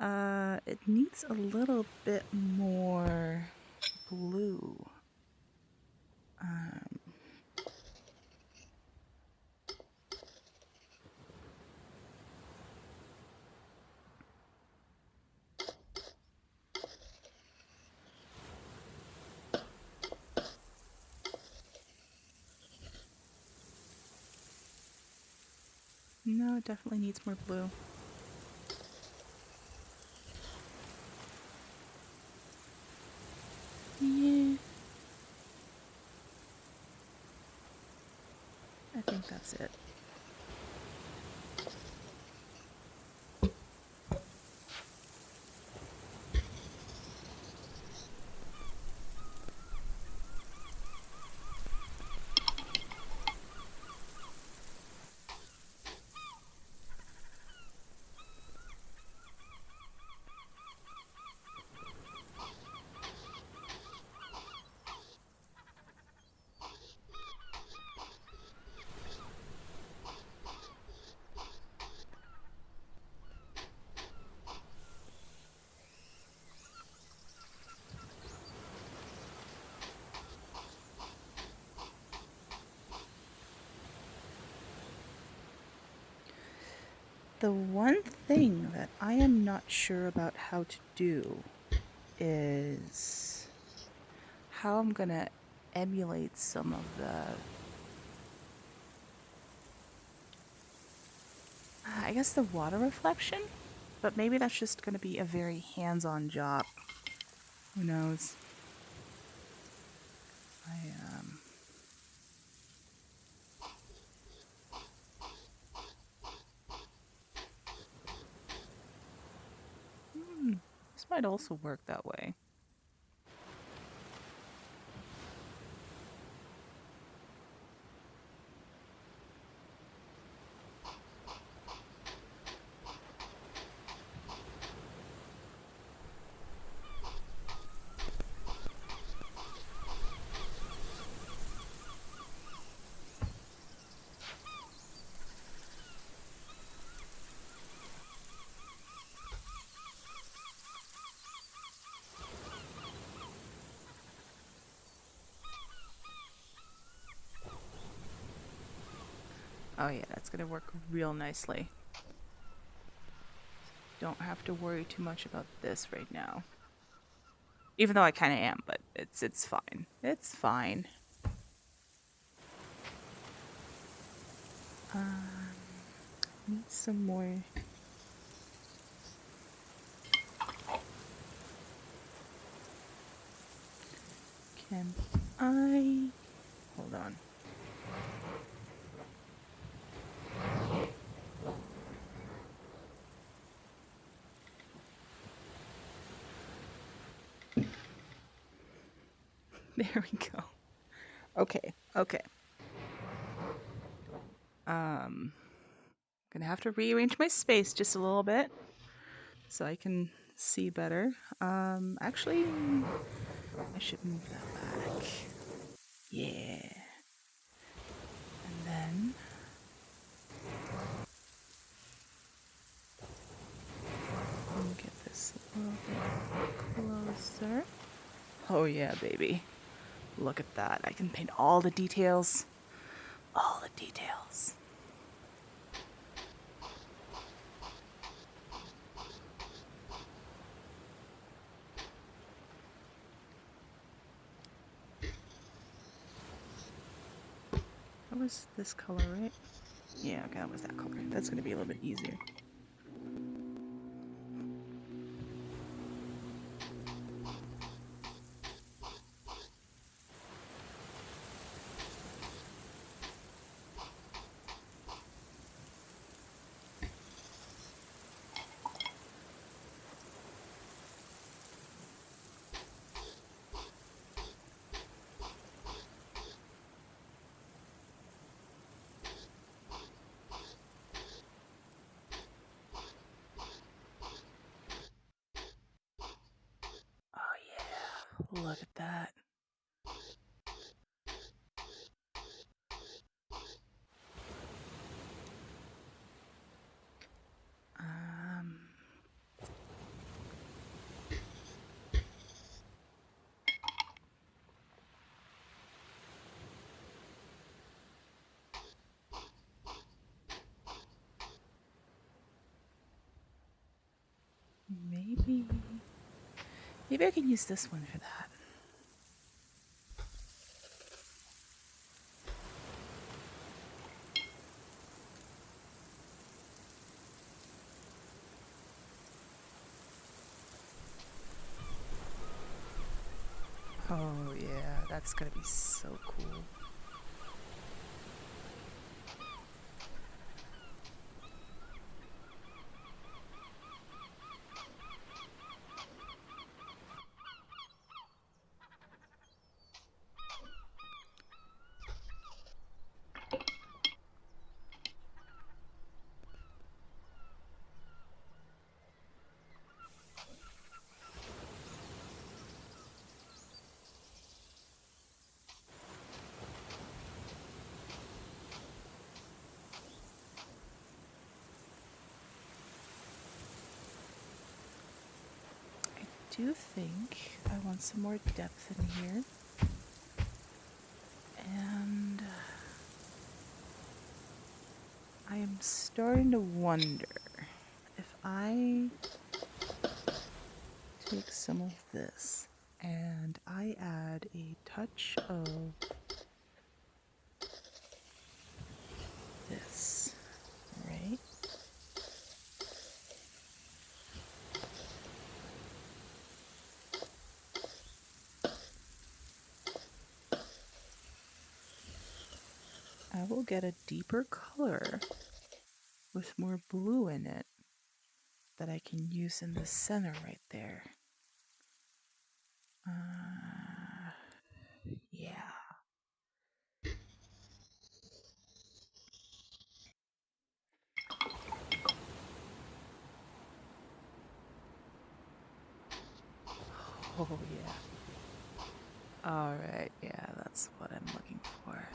It needs a little bit more blue. Um No, it definitely needs more blue. Yeah. I think that's it. The one thing that I am not sure about how to do is how I'm gonna emulate some of I guess the water reflection, but maybe that's just gonna be a very hands-on job. Who knows? I this might also work that way. Oh yeah, that's gonna work real nicely. Don't have to worry too much about this right now. Even though I kind of am, but it's fine. It's fine. Need some more. Can I? Hold on. There we go. Okay, okay. Gonna have to rearrange my space just a little bit so I can see better. Actually, I should move that back. Yeah. And then let me get this a little bit closer. Oh yeah, baby. Look at that. I can paint all the details. All the details. That was this color, right? Yeah, okay, that was that color. That's gonna be a little bit easier. Oh yeah, look at that. Um, maybe I can use this one for that. Oh yeah, that's gonna be so cool. I do think I want some more depth in here. And I am starting to wonder I take some of this and I add a touch of this, right? I will get a deeper color with more blue in it that I can use in the center right there. Yeah. Oh, yeah. All right. Yeah, that's what I'm looking for.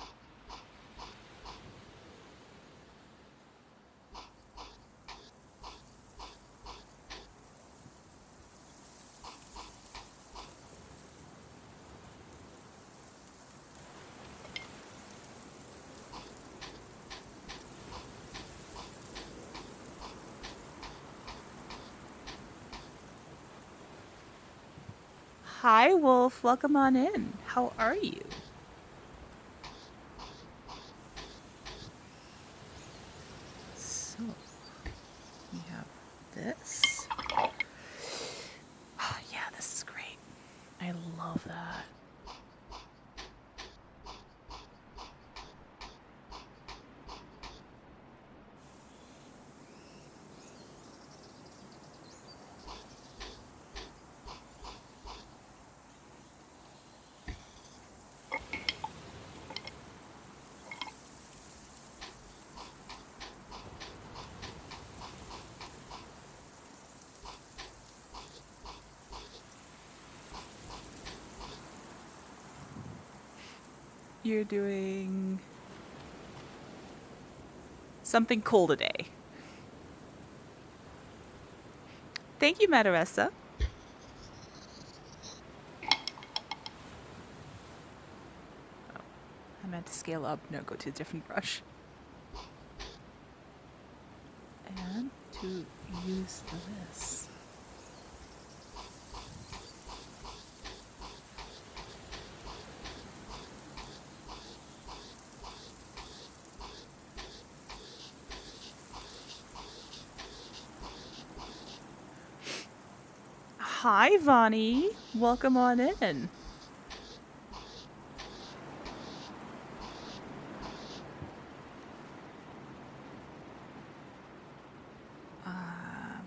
Hi, Wolf. Welcome on in. How are you? So, we have this. Oh, yeah, this is great. I love that. You're doing something cool today. Thank you, Madaressa. Oh, I meant to scale up. No, go to a different brush. And to use this. Hi, Vonnie. Welcome on in. I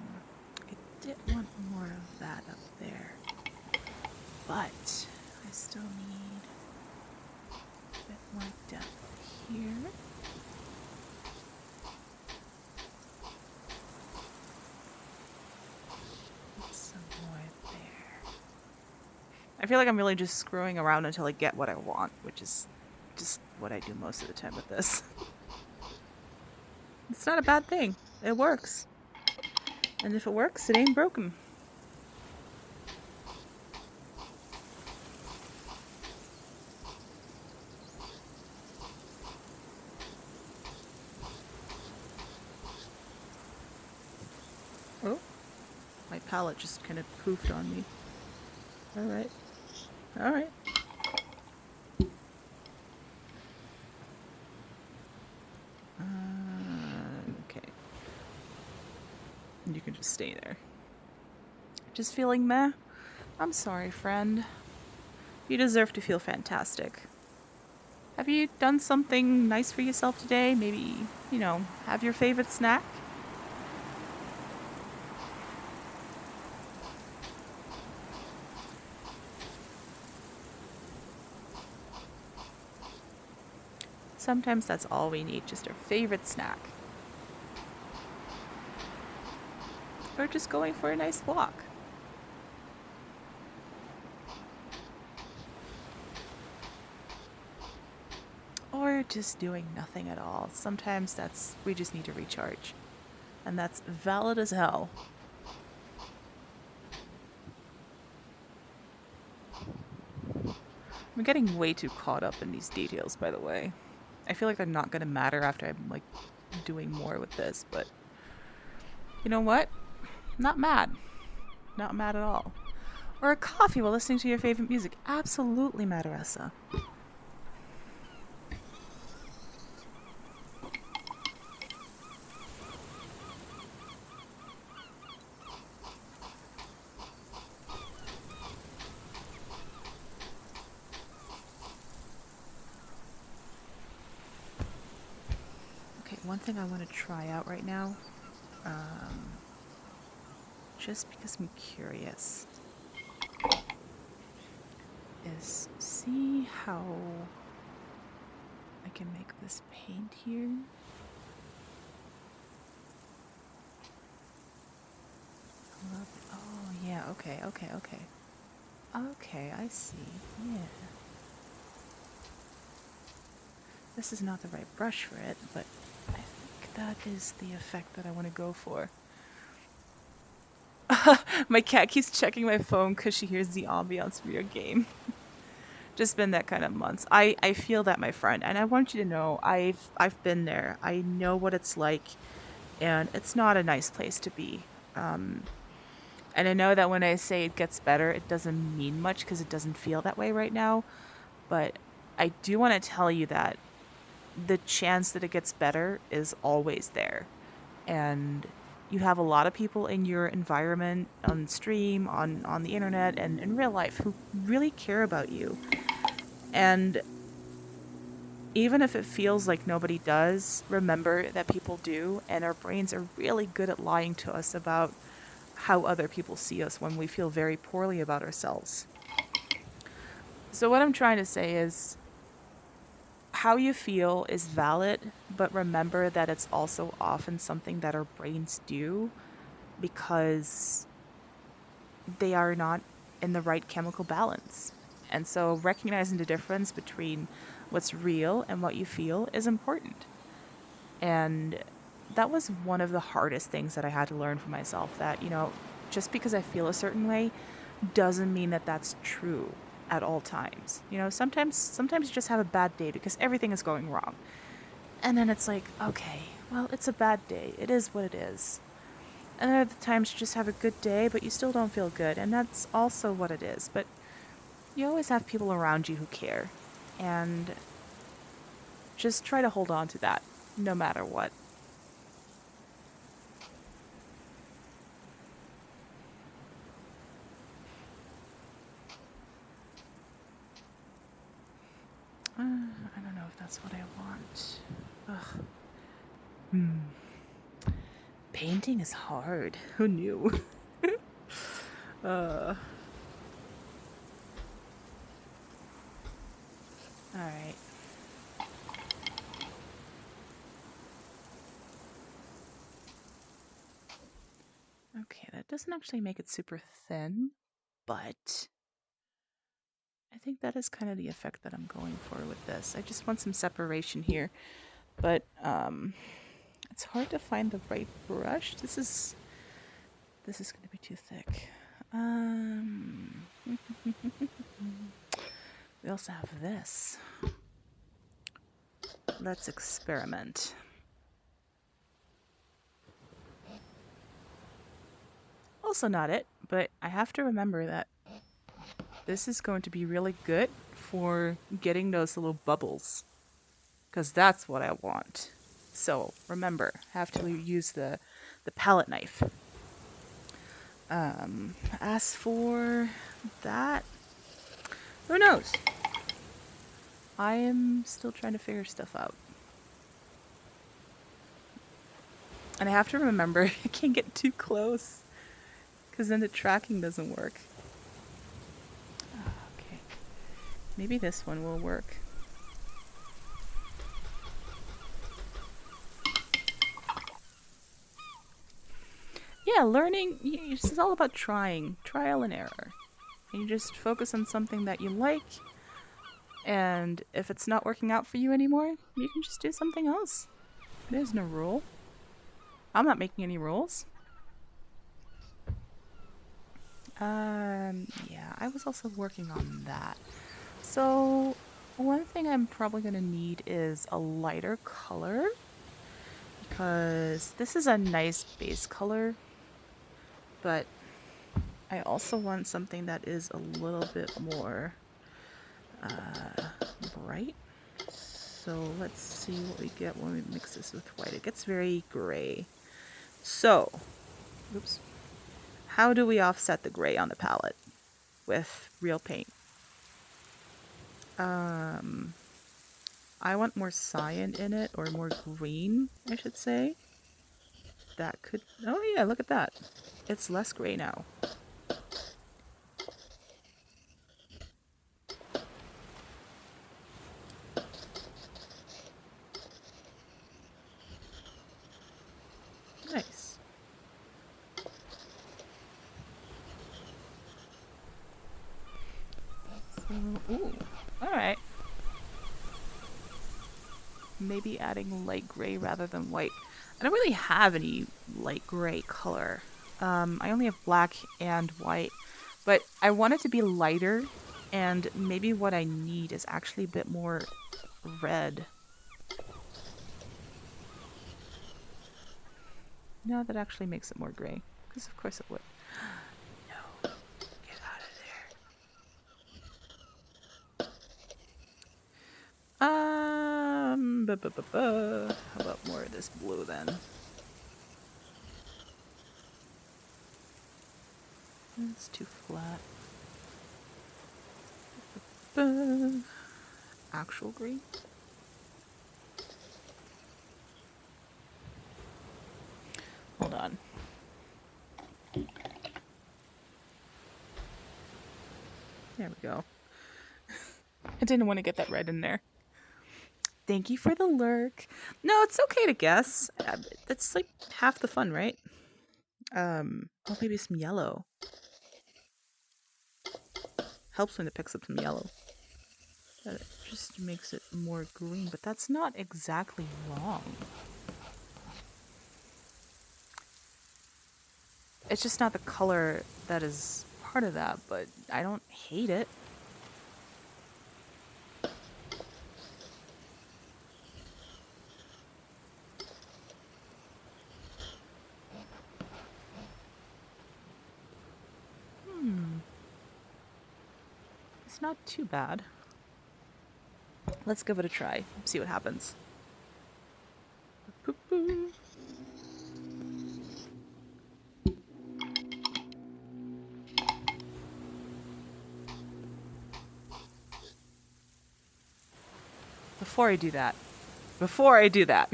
did want more of that up there, but I still need a bit more depth here. Put some more there. I feel like I'm really just screwing around until I get what I want, which is just what I do most of the time with this. It's not a bad thing. It works. And if it works, it ain't broken. Oh, my palette just kind of poofed on me. All right. All right. Okay. You can just stay there. Just feeling meh? I'm sorry, friend. You deserve to feel fantastic. Have you done something nice for yourself today? Maybe, have your favorite snack? Sometimes that's all we need, just our favorite snack. Or just going for a nice walk. Or just doing nothing at all. Sometimes we just need to recharge. And that's valid as hell. I'm getting way too caught up in these details, by the way. I feel like they're not gonna matter after I'm, doing more with this, but... You know what? Not mad. Not mad at all. Or a coffee while listening to your favorite music. Absolutely, Madaressa. Okay, one thing I want to try out right now, um, just because I'm curious, is see how I can make this paint here. Oh, yeah, okay, okay, okay. Okay, I see. Yeah. This is not the right brush for it, but I think that is the effect that I want to go for. My cat keeps checking my phone because she hears the ambiance of your game. Just been that kind of months. I feel that, my friend, and I want you to know I've been there. I know what it's like, and it's not a nice place to be. Um, and I know that when I say it gets better, it doesn't mean much because it doesn't feel that way right now. But I do want to tell you that the chance that it gets better is always there. And you have a lot of people in your environment, on stream, on the internet, and in real life who really care about you. And even if it feels like nobody does, remember that people do, and our brains are really good at lying to us about how other people see us when we feel very poorly about ourselves. So, what I'm trying to say is how you feel is valid, but remember that it's also often something that our brains do because they are not in the right chemical balance. And so recognizing the difference between what's real and what you feel is important. And that was one of the hardest things that I had to learn for myself, that, just because I feel a certain way doesn't mean that that's true at all times. Sometimes you just have a bad day because everything is going wrong. And then it's like, okay, well, it's a bad day. It is what it is. And then other times you just have a good day, but you still don't feel good. And that's also what it is. But you always have people around you who care. And just try to hold on to that, no matter what. I don't know if that's what I want. Ugh. Hmm. Painting is hard. Who knew? uh. All right. Okay, that doesn't actually make it super thin, but I think that is kind of the effect that I'm going for with this. I just want some separation here, but it's hard to find the right brush. This is going to be too thick. We also have this. Let's experiment. Also not it, but I have to remember that this is going to be really good for getting those little bubbles, because that's what I want. So remember, have to use the palette knife. As for that, who knows? I am still trying to figure stuff out. And I have to remember I can't get too close, because then the tracking doesn't work. Okay. Maybe this one will work. Yeah, learning, it's all about trying, trial and error. And you just focus on something that you like, and if it's not working out for you anymore, you can just do something else. There's no rule. I'm not making any rules. Yeah, I was also working on that. So, one thing I'm probably going to need is a lighter color, because this is a nice base color, but I also want something that is a little bit more bright. So let's see what we get when we mix this with white. It gets very gray. So, oops. How do we offset the gray on the palette with real paint? I want more cyan in it, or more green, I should say. That could... Oh yeah, look at that. It's less gray now. Nice. So, ooh, alright. Maybe adding light gray rather than white. I don't really have any light gray color. I only have black and white, but I want it to be lighter, and maybe what I need is actually a bit more red. No, that actually makes it more gray, because of course it would. No, get out of there. How about more of this blue then? It's too flat. Actual green. Hold on. There we go. I didn't want to get that red in there. Thank you for the lurk. No, it's okay to guess. That's like half the fun, right? Oh, maybe some yellow. Helps when it picks up some yellow. That just makes it more green, but that's not exactly wrong. It's just not the color that is part of that, but I don't hate it. It's not too bad. Let's give it a try. See what happens. Before I do that,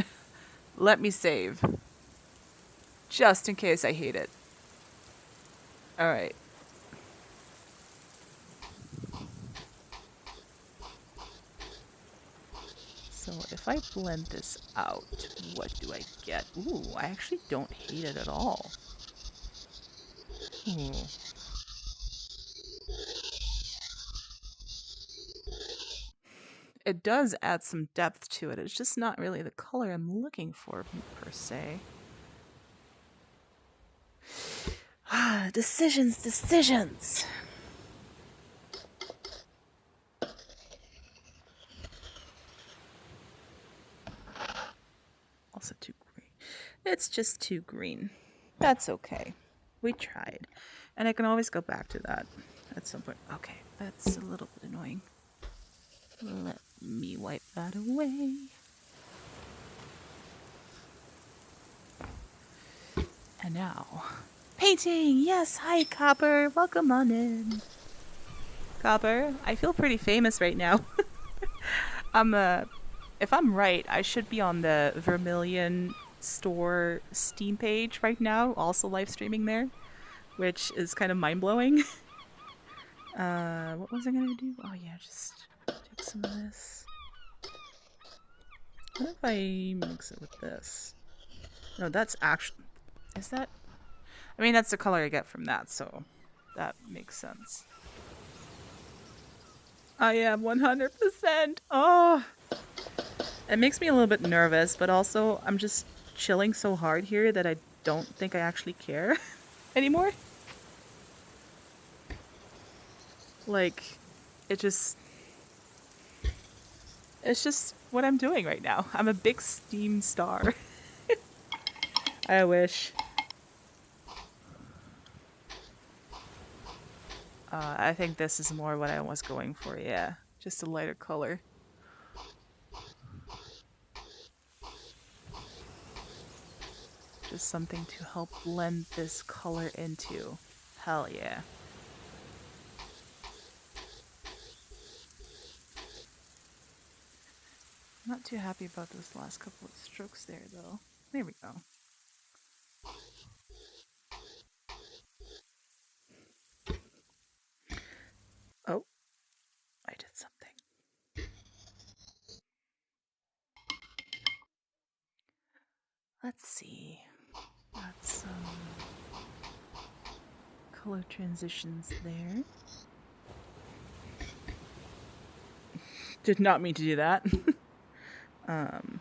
let me save. Just in case I hate it. Alright. So if I blend this out, what do I get? Ooh, I actually don't hate it at all. Ooh. It does add some depth to it. It's just not really the color I'm looking for, per se. Decisions. Also too green. It's just too green. That's okay. We tried. And I can always go back to that at some point. Okay, that's a little bit annoying. Let me wipe that away. And now, painting! Yes, hi Copper, welcome on in. Copper, I feel pretty famous right now. If I'm right, I should be on the Vermilion store Steam page right now, also live streaming there, which is kind of mind-blowing. What was I gonna do? Oh yeah, just take some of this. What if I mix it with this? No, that's actually... Is that... I mean, that's the color I get from that, so that makes sense. I am 100%! Oh! It makes me a little bit nervous, but also I'm just chilling so hard here that I don't think I actually care anymore. Like, it's just what I'm doing right now. I'm a big Steam star. I wish. I think this is more what I was going for, yeah. Just a lighter color. Just something to help blend this color into. Hell yeah. Not too happy about those last couple of strokes there, though. There we go. Oh, I did something. Let's see. Got some color transitions there. Did not mean to do that. um,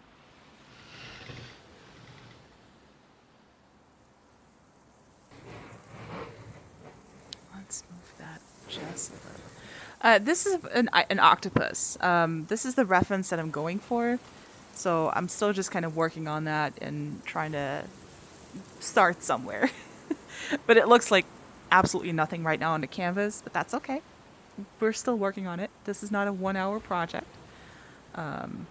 let's move that just a little. This is an octopus. This is the reference that I'm going for. So I'm still just kind of working on that and trying to start somewhere. But it looks like absolutely nothing right now on the canvas, but that's okay. We're still working on it. This is not a 1 hour project. Um,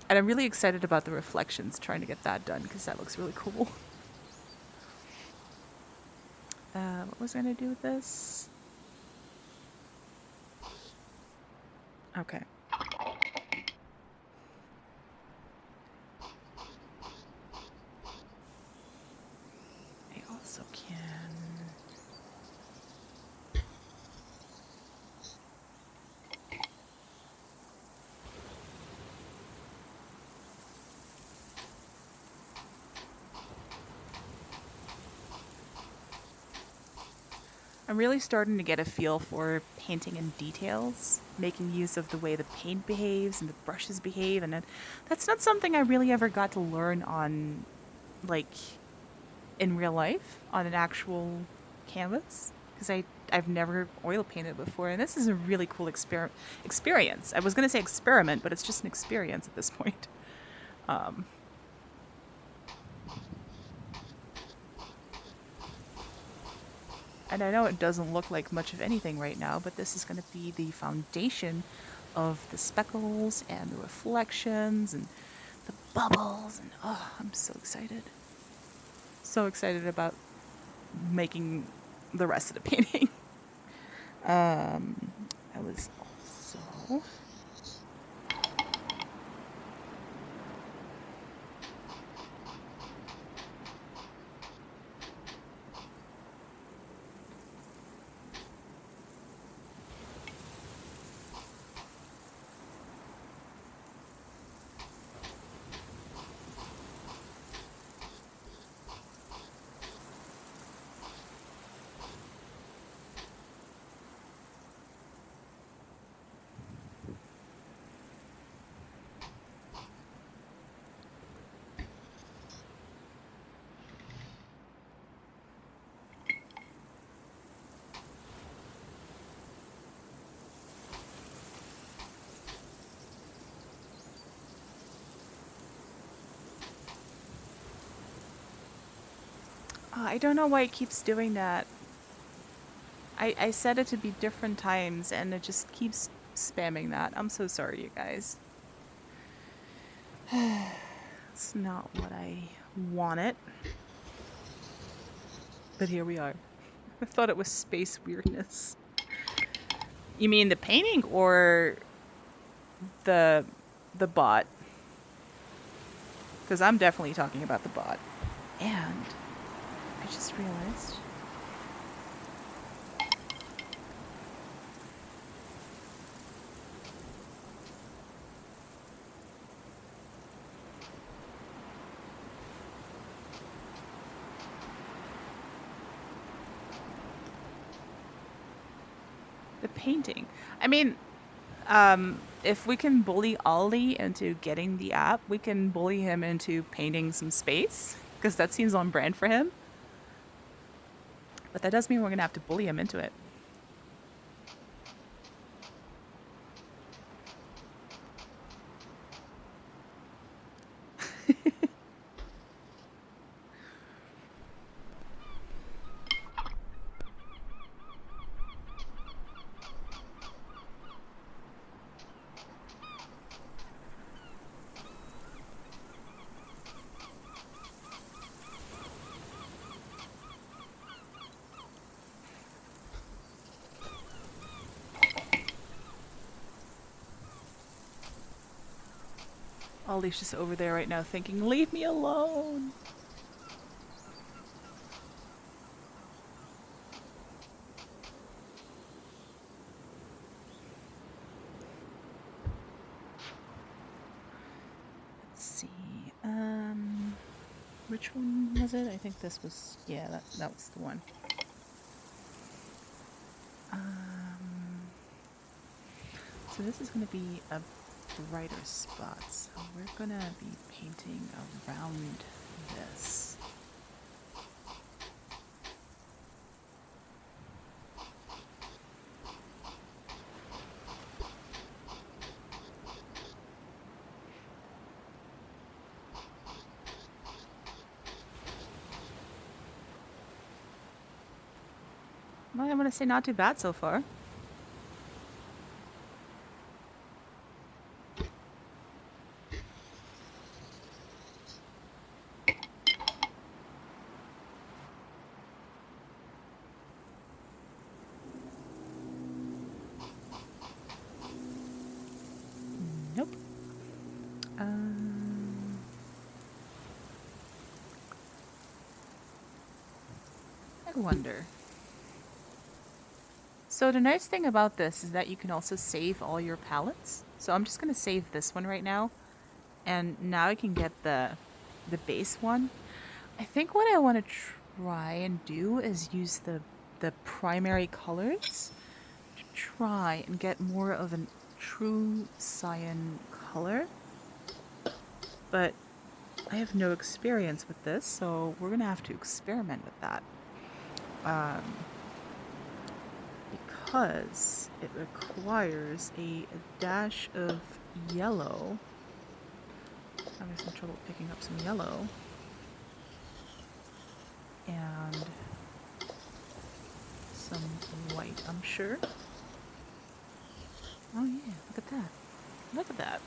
and I'm really excited about the reflections, trying to get that done because that looks really cool. What was I going to do with this? Okay. I also can. I'm really starting to get a feel for painting in details, making use of the way the paint behaves and the brushes behave, and that's not something I really ever got to learn on, like, in real life, on an actual canvas, because I've never oil painted before, and this is a really cool experience. I was going to say experiment, but it's just an experience at this point. Um, And I know it doesn't look like much of anything right now, but this is going to be the foundation of the speckles and the reflections and the bubbles. And oh, I'm so excited. So excited about making the rest of the painting. I was also I don't know why it keeps doing that. I set it to be different times and it just keeps spamming that. I'm so sorry, you guys. It's not what I wanted. But here we are. I thought it was space weirdness. You mean the painting or the the bot? Because I'm definitely talking about the bot. And I just realized the painting. I mean, if we can bully Ollie into getting the app, we can bully him into painting some space because that seems on brand for him. But that does mean we're gonna have to bully him into it. Ollie's just over there right now thinking, leave me alone. Let's see. Which one was it? I think this was, yeah, that was the one. So this is going to be a brighter spot. So we're going to be painting around this. Well, I'm going to say not too bad so far. Nope. I wonder. So the nice thing about this is that you can also save all your palettes. So I'm just going to save this one right now. And now I can get the base one. I think what I want to try and do is use the primary colors to try and get more of a true cyan color. But I have no experience with this, so we're going to have to experiment with that. Because it requires a dash of yellow. I'm having some trouble picking up some yellow. And some white, I'm sure. Oh yeah, look at that. Look at that.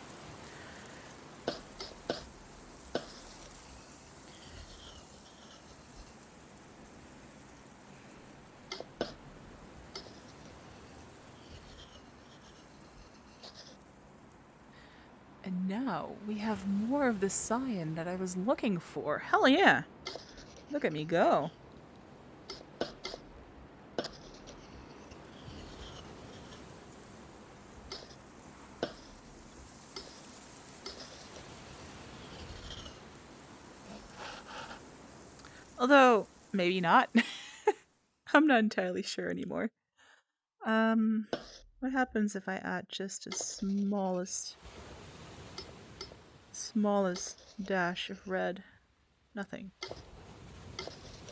And now we have more of the cyan that I was looking for. Hell yeah. Look at me go. Although, maybe not. I'm not entirely sure anymore. What happens if I add just the smallest dash of red? Nothing.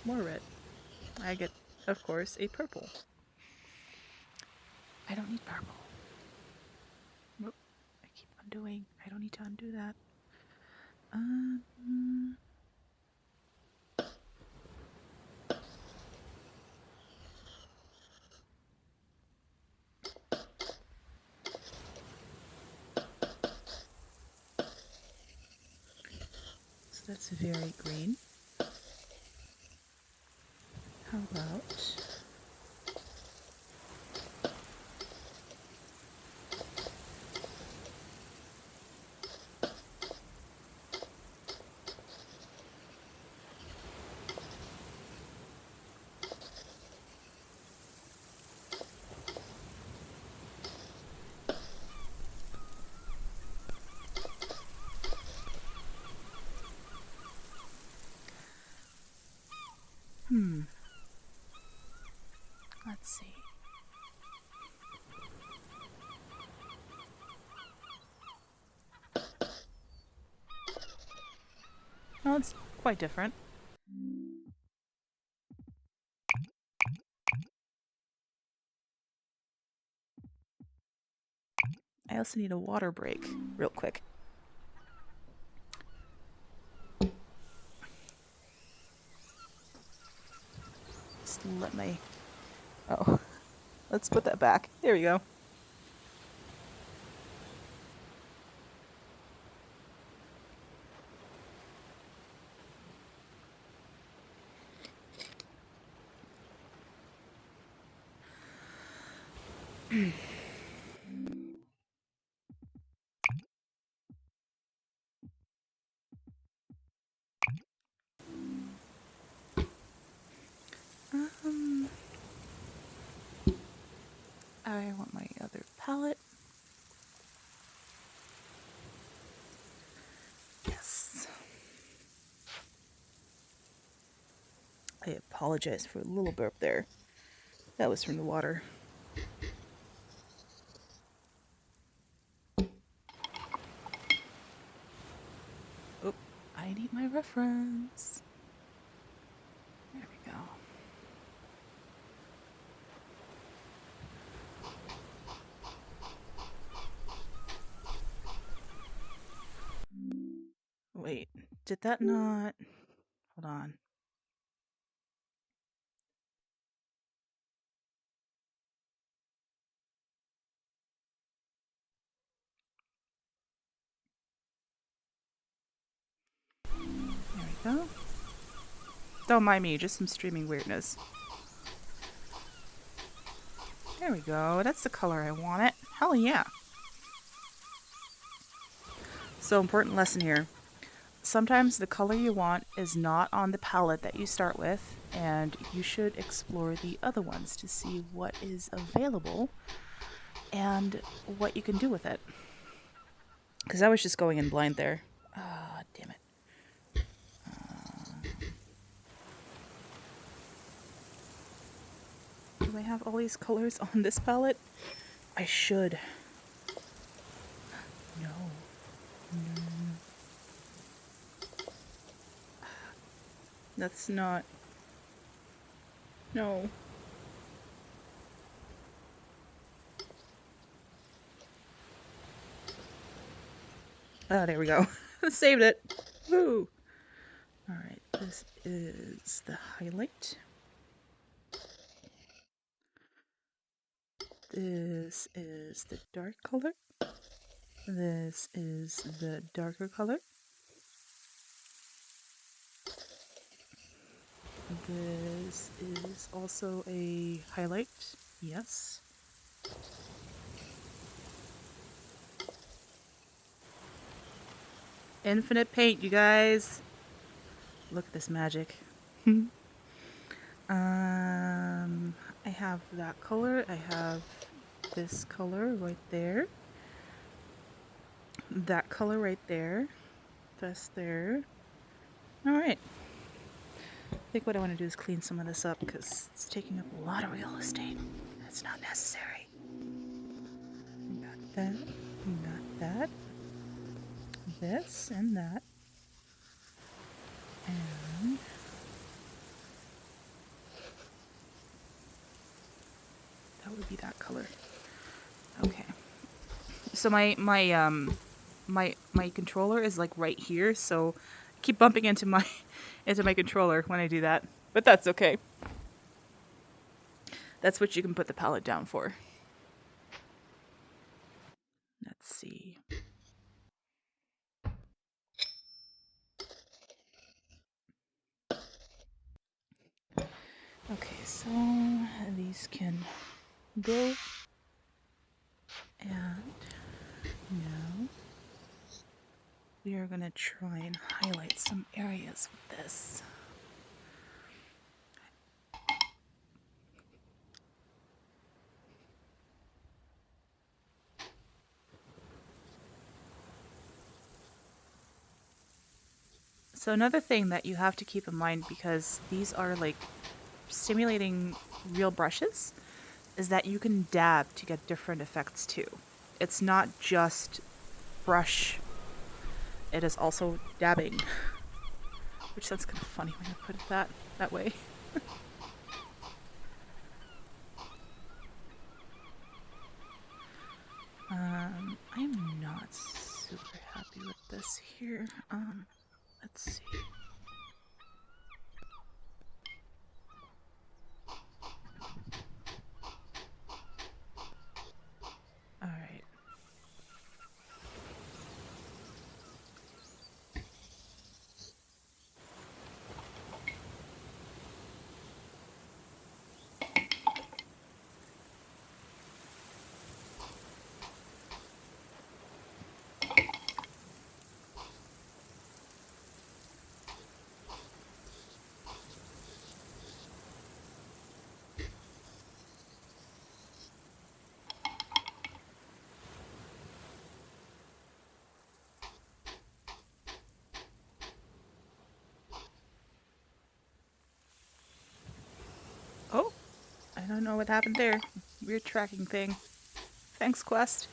More red. I get, of course, a purple. I don't need purple. Nope. I keep undoing. I don't need to undo that. So that's very green. How about... Let's see. Well, it's quite different. I also need a water break, real quick. Just let my... Oh. Let's put that back. There we go. I want my other palette. Yes. I apologize for a little burp there. That was from the water. Oh, I need my reference. There we go. Wait, did that not... Hold on. There we go. Don't mind me, just some streaming weirdness. There we go. That's the color I want it. Hell yeah. So important lesson here. Sometimes the color you want is not on the palette that you start with, and you should explore the other ones to see what is available and what you can do with it. Because I was just going in blind there. Ah, damn it. Do I have all these colors on this palette? I should. No. That's not... No. Oh, there we go. Saved it. Woo! Alright, this is the highlight. This is the dark color. This is the darker color. This is also a highlight. Yes. Infinite paint, you guys. Look at this magic. I have that color. I have this color right there. That color right there. That's there. Alright. I think what I want to do is clean some of this up because it's taking up a lot of real estate. That's not necessary. Got that. Got that. This and that. And that would be that color. Okay. So my controller is like right here, so I keep bumping into my controller when I do that. But that's okay. That's what you can put the palette down for. Let's see. Okay, so these can go. And now we are going to try and highlight some areas with this. So another thing that you have to keep in mind, because these are like simulating real brushes, is that you can dab to get different effects too. It's not just brush, it is also dabbing. Which sounds kind of funny when you put it that way. I'm not super happy with this here. Let's see. All right. don't know what happened there. Weird tracking thing. Thanks, Quest.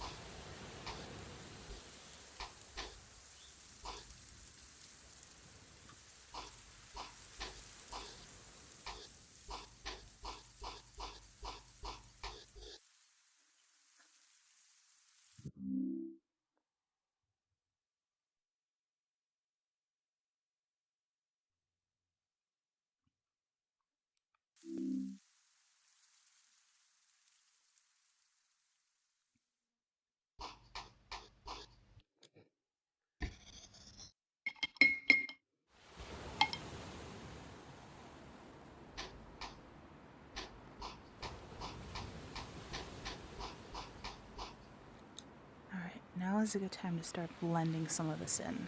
Alright, now is a good time to start blending some of this in.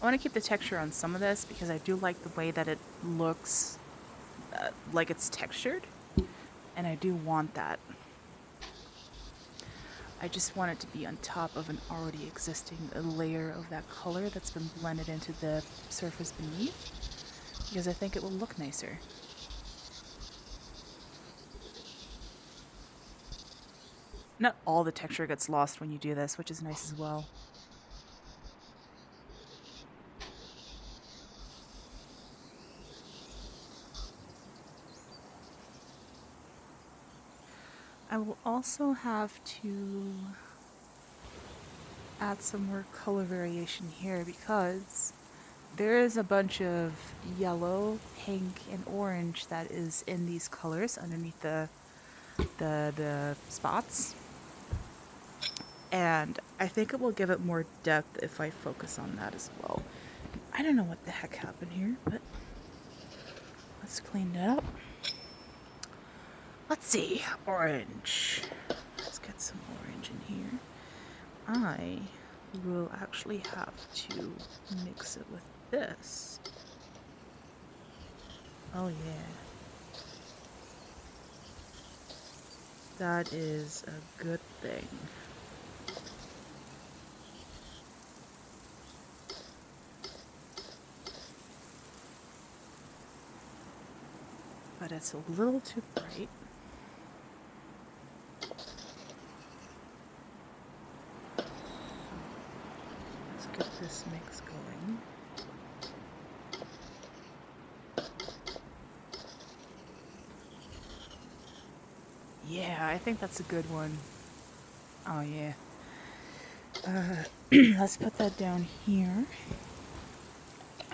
I want to keep the texture on some of this because I do like the way that it looks like it's textured, and I do want that. I just want it to be on top of an already existing layer of that color that's been blended into the surface beneath, because I think it will look nicer. Not all the texture gets lost when you do this, which is nice as well. I will also have to add some more color variation here because there is a bunch of yellow, pink, and orange that is in these colors underneath the spots. And I think it will give it more depth if I focus on that as well. I don't know what the heck happened here, but let's clean it up. Let's see, orange. Let's get some orange in here. I will actually have to mix it with this. Oh yeah. That is a good thing. But it's a little too bright. Let's get this mix going. Yeah, I think that's a good one. Oh yeah. Let's put that down here. I'm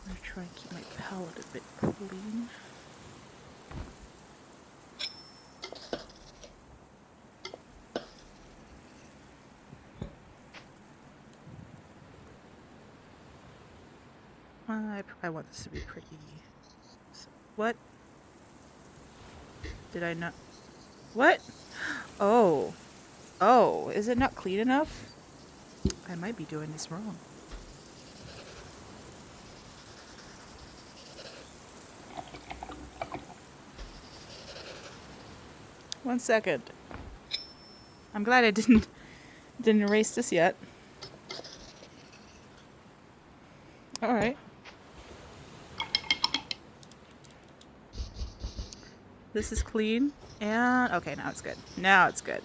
gonna try and keep my palette a bit clean. I want this to be pretty. So, what? Did I not? What? Oh. Oh, is it not clean enough? I might be doing this wrong. One second. I'm glad I didn't erase this yet. All right. This is clean. And okay, now it's good. Now it's good.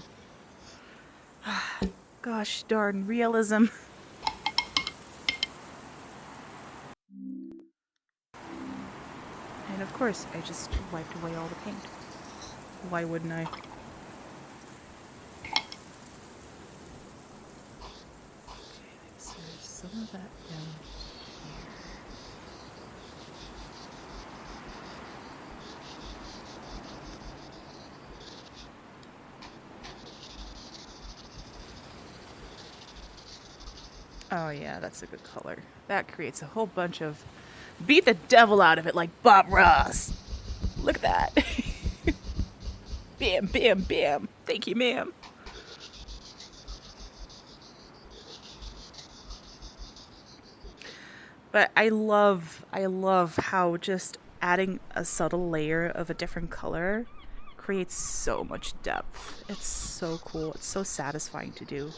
Gosh darn realism. And of course, I just wiped away all the paint. Why wouldn't I? Okay, so there's some of that down here. Oh yeah, that's a good color. That creates a whole bunch of... Beat the devil out of it like Bob Ross. Look at that. Bam, bam, bam. Thank you, ma'am. But I love how just adding a subtle layer of a different color creates so much depth. It's so cool. It's so satisfying to do.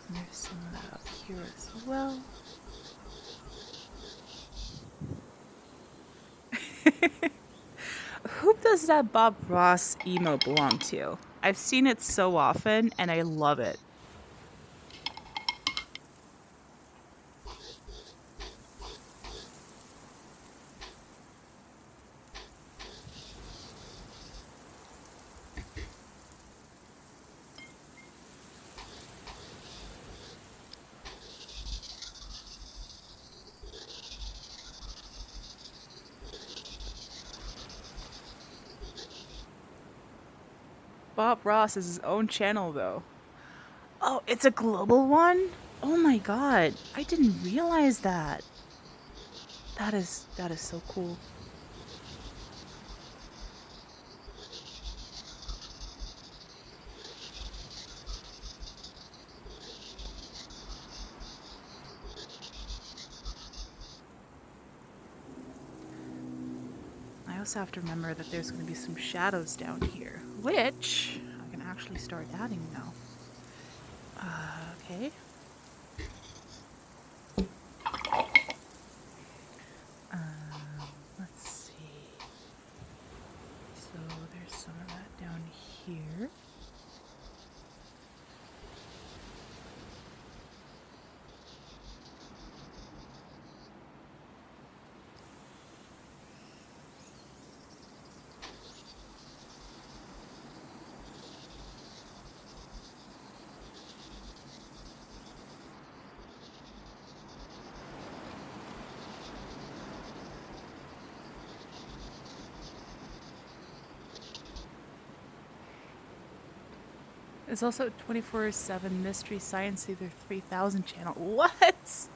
And there's some of that up here as well. Who does that Bob Ross emo belong to? I've seen it so often and I love it. Bob Ross is his own channel though. Oh, it's a global one? Oh my god. I didn't realize that. That is so cool. I also have to remember that there's going to be some shadows down here, which I can actually start adding now. Okay. Let's see. So there's some of that down here. There's also 24/7 Mystery Science Theater 3000 channel. What?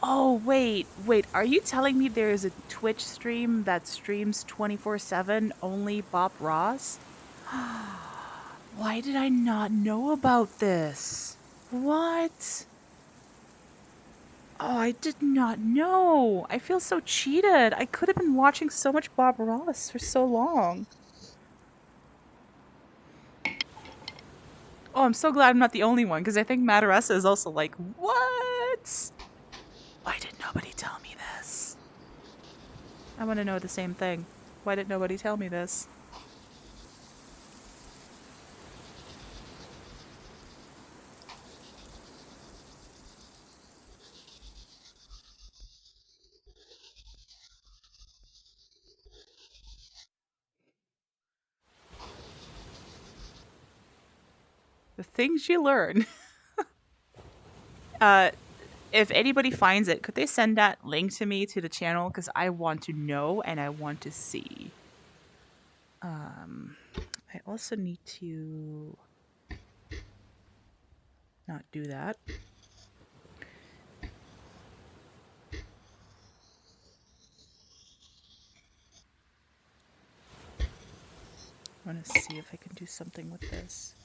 Oh, wait. Are you telling me there is a Twitch stream that streams 24/7 only Bob Ross? Why did I not know about this? What? Oh, I did not know. I feel so cheated. I could have been watching so much Bob Ross for so long. Oh, I'm so glad I'm not the only one, because I think Madaressa is also like, what? Why did nobody tell me this? I want to know the same thing. Why did nobody tell me this? The things you learn. uh, if anybody finds it, could they send that link to me to the channel? Because I want to know and I want to see. I also need to not do that. I want to see if I can do something with this.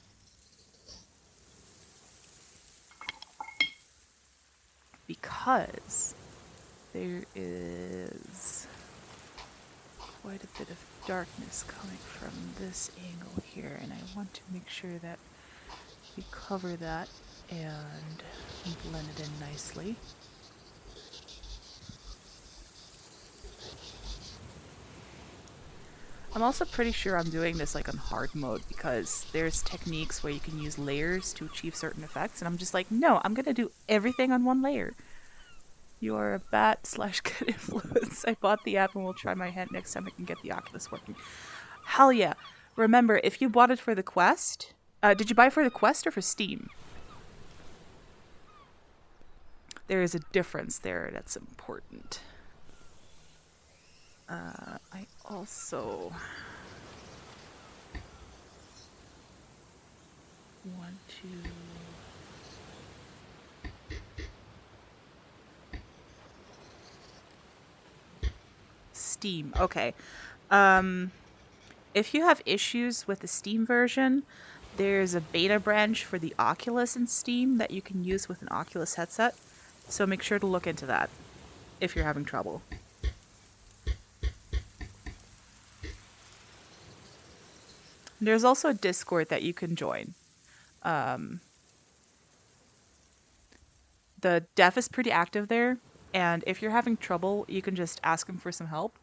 Because there is quite a bit of darkness coming from this angle here, and I want to make sure that we cover that and blend it in nicely. I'm also pretty sure I'm doing this like on hard mode because there's techniques where you can use layers to achieve certain effects, and I'm just like, no, I'm gonna do everything on one layer. You are a bat/good influence. I bought the app and will try my hand next time I can get the Oculus working. Hell yeah. Remember, if you bought it for the Quest, did you buy it for the Quest or for Steam? There is a difference there that's important. I also want to Steam. Okay. Um, if you have issues with the Steam version, there's a beta branch for the Oculus in Steam that you can use with an Oculus headset. So make sure to look into that if you're having trouble. There's also a Discord that you can join. Um, the dev is pretty active there, and if you're having trouble, you can just ask him for some help,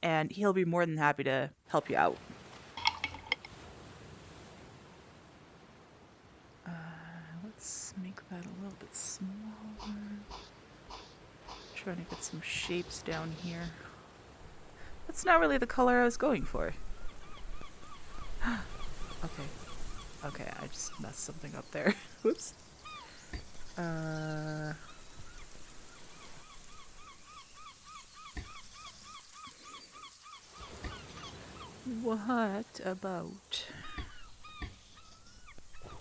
and he'll be more than happy to help you out. Let's make that a little bit smaller. Trying to get some shapes down here. That's not really the color I was going for. Okay. Okay, I just messed something up there. Whoops. What about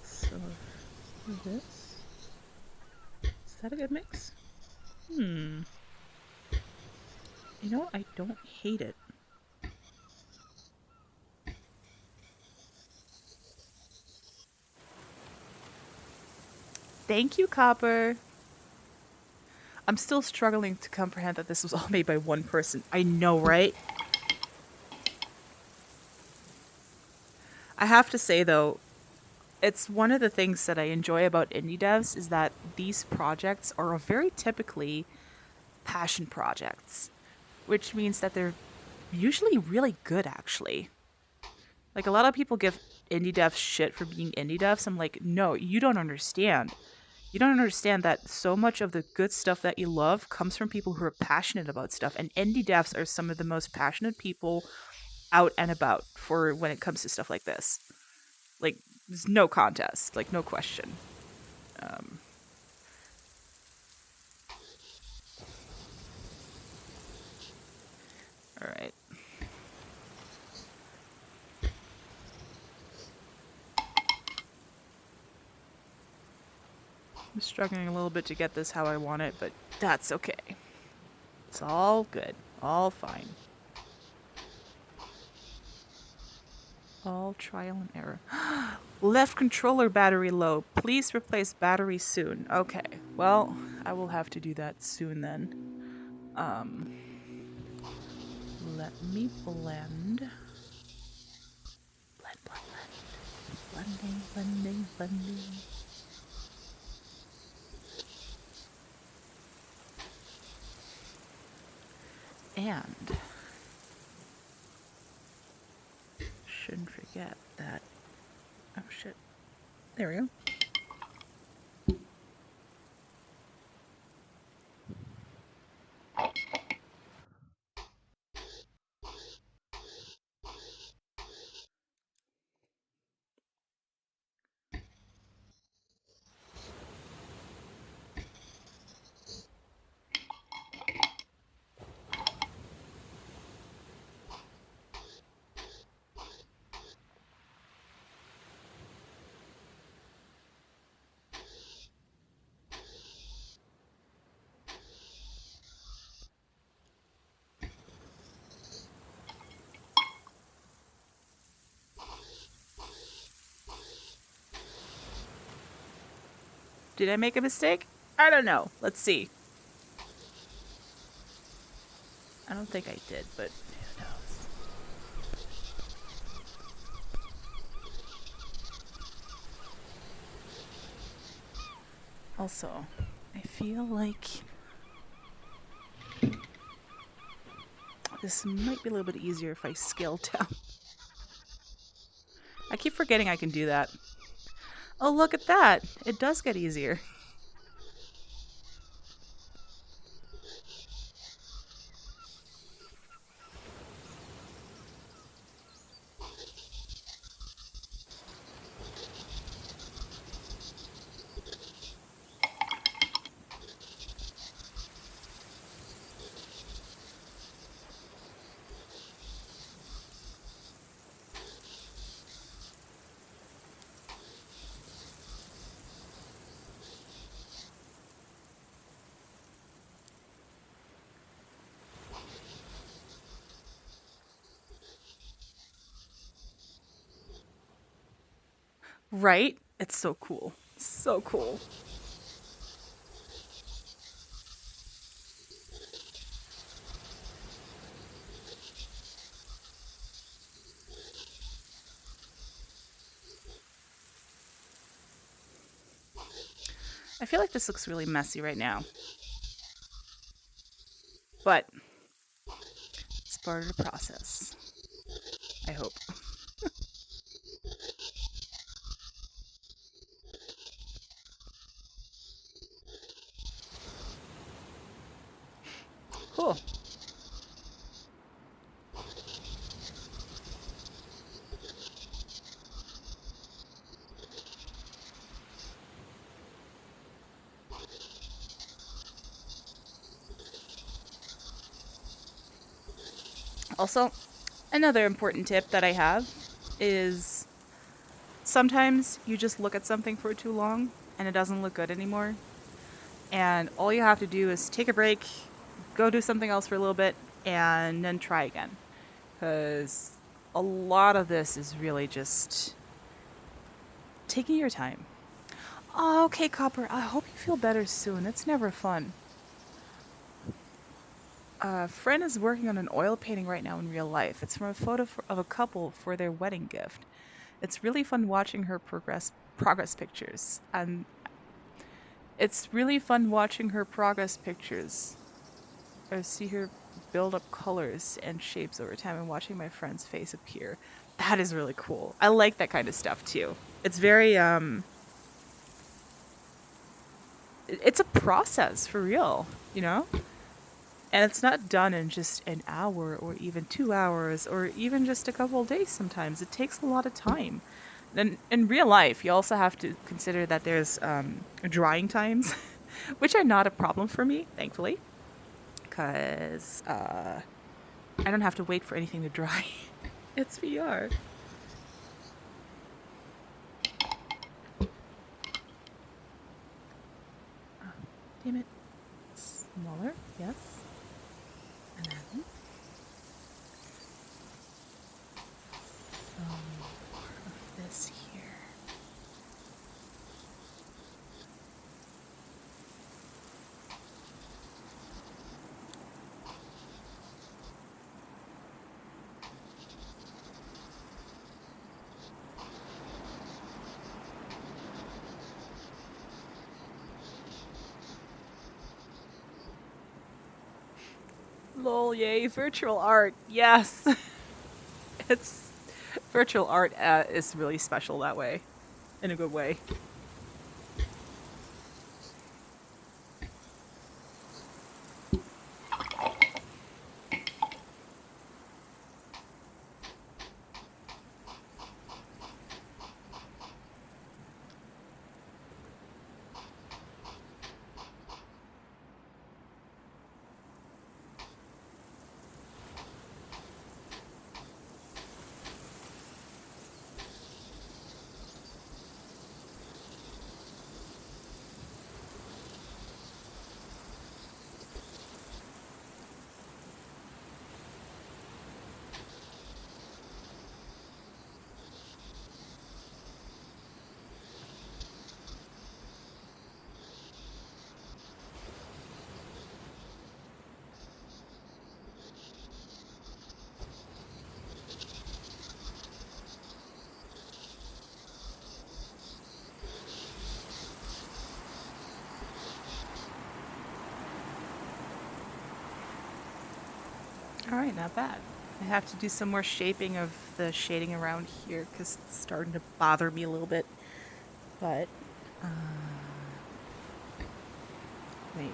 some of this? Is that a good mix? You know, I don't hate it. Thank you, Copper. I'm still struggling to comprehend that this was all made by one person. I know, right? I have to say, though, it's one of the things that I enjoy about indie devs is that these projects are very typically passion projects, which means that they're usually really good, actually. Like, a lot of people give indie devs shit for being indie devs. I'm like, no, you don't understand. You don't understand that so much of the good stuff that you love comes from people who are passionate about stuff. And indie devs are some of the most passionate people out and about for when it comes to stuff like this. Like, there's no contest, like, no question. Um, all right. I'm struggling a little bit to get this how I want it, but that's okay. It's all good. All fine. All trial and error. Left controller battery low. Please replace battery soon. Okay. Well, I will have to do that soon then. Let me blend. Blend, blend, blend. Blending, blending, blending. And shouldn't forget that. Oh shit. There we go. Did I make a mistake? I don't know. Let's see. I don't think I did, but who knows? Also, I feel like this might be a little bit easier if I scale down. I keep forgetting I can do that. Oh, look at that. It does get easier. Right? It's so cool. So cool. I feel like this looks really messy right now, but it's part of the process. I hope. Cool. Also, another important tip that I have is sometimes you just look at something for too long and it doesn't look good anymore. And all you have to do is take a break, go do something else for a little bit, and then try again. Because a lot of this is really just taking your time. Oh, okay, Copper, I hope you feel better soon. It's never fun. A friend is working on an oil painting right now in real life. It's from a photo of a couple for their wedding gift. It's really fun watching her progress pictures. And it's really fun watching her progress pictures. I see her build up colors and shapes over time and watching my friend's face appear. That is really cool. I like that kind of stuff too. It's very it's a process for real, you know? And it's not done in just an hour or even 2 hours or even just a couple of days sometimes. It takes a lot of time. Then in real life, you also have to consider that there's drying times, which are not a problem for me, thankfully, because I don't have to wait for anything to dry. It's VR. Oh, damn it. Smaller, yes. And then some more of this here. Lol, yay, virtual art. Yes. It's virtual art is really special that way, in a good way. All right, not bad. I have to do some more shaping of the shading around here because it's starting to bother me a little bit. But, uh, wait,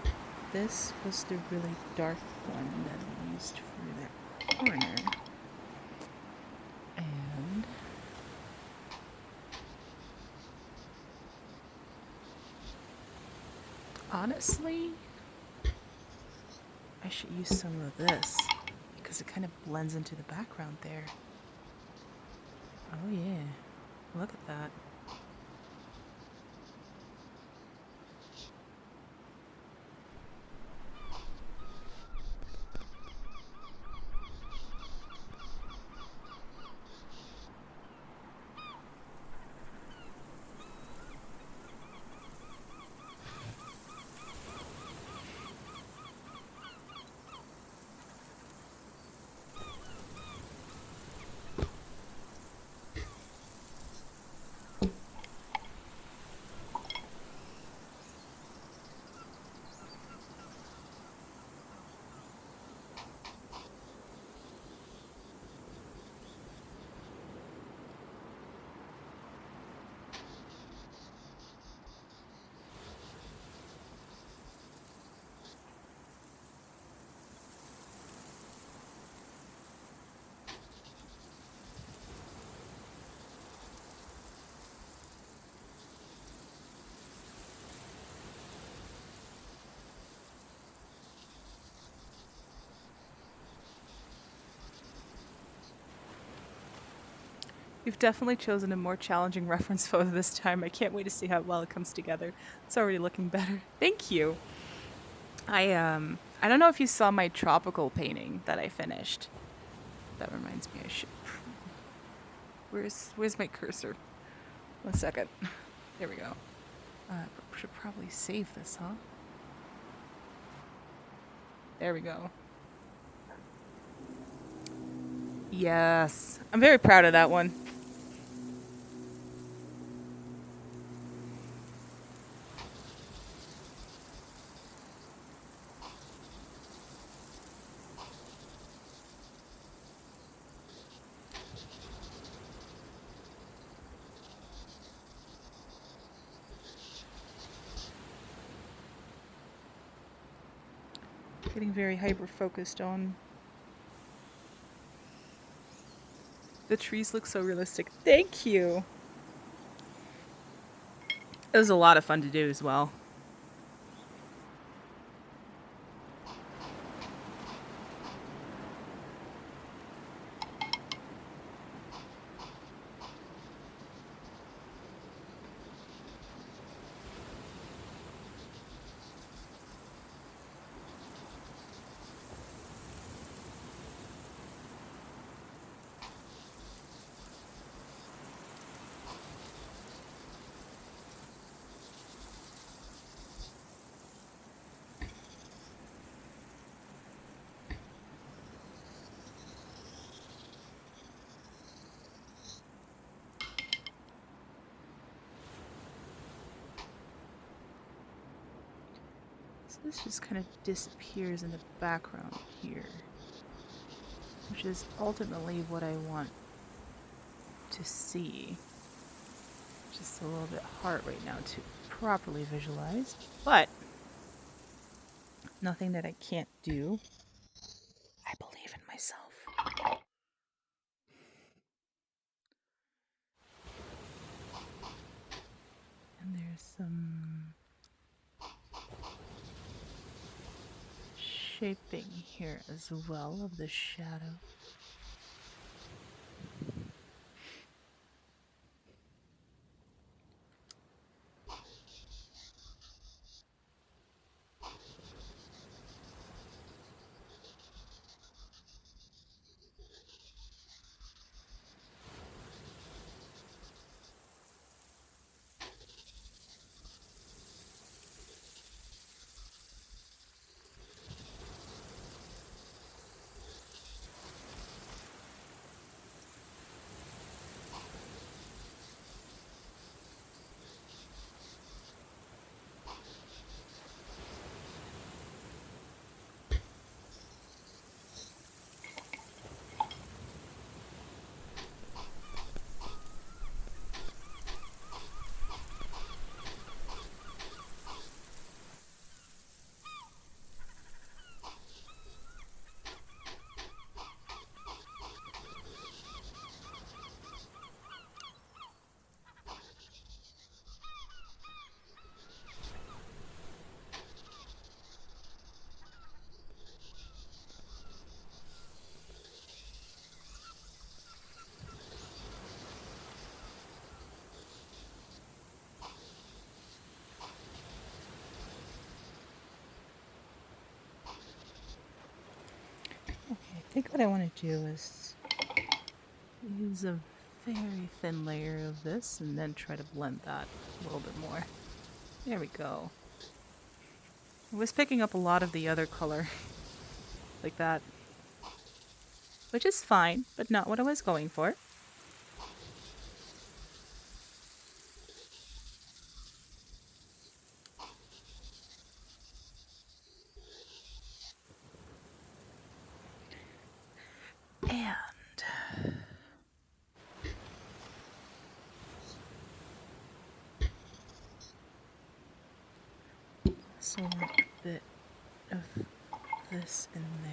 this was the really dark one that I used for that corner. And honestly, I should use some of this because it kind of blends into the background there. Oh yeah, look at that. You've definitely chosen a more challenging reference photo this time. I can't wait to see how well it comes together. It's already looking better. Thank you. I don't know if you saw my tropical painting that I finished. That reminds me I should Where's my cursor? 1 second. There we go. Should probably save this, huh? There we go. Yes. I'm very proud of that one. Getting very hyper focused on the trees. Look so realistic. Thank you. It was a lot of fun to do as well. So this just kind of disappears in the background here, which is ultimately what I want to see. Just a little bit hard right now to properly visualize, but nothing that I can't do. I believe in myself. And there's some shaping here as well of the shadow. Okay, I think what I want to do is use a very thin layer of this and then try to blend that a little bit more. There we go. I was picking up a lot of the other color like that, which is fine, but not what I was going for. And so a bit of this in there.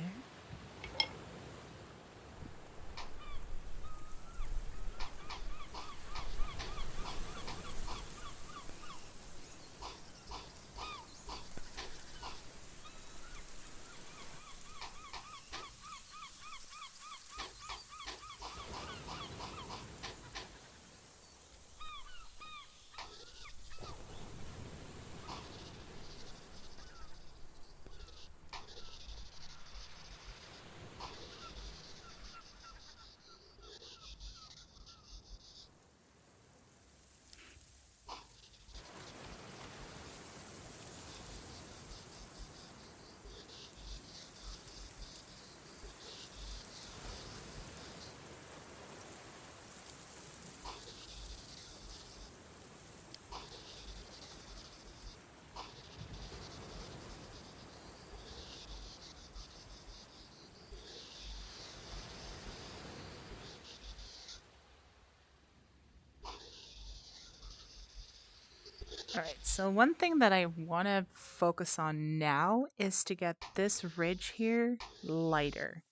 All right, so one thing that I want to focus on now is to get this ridge here lighter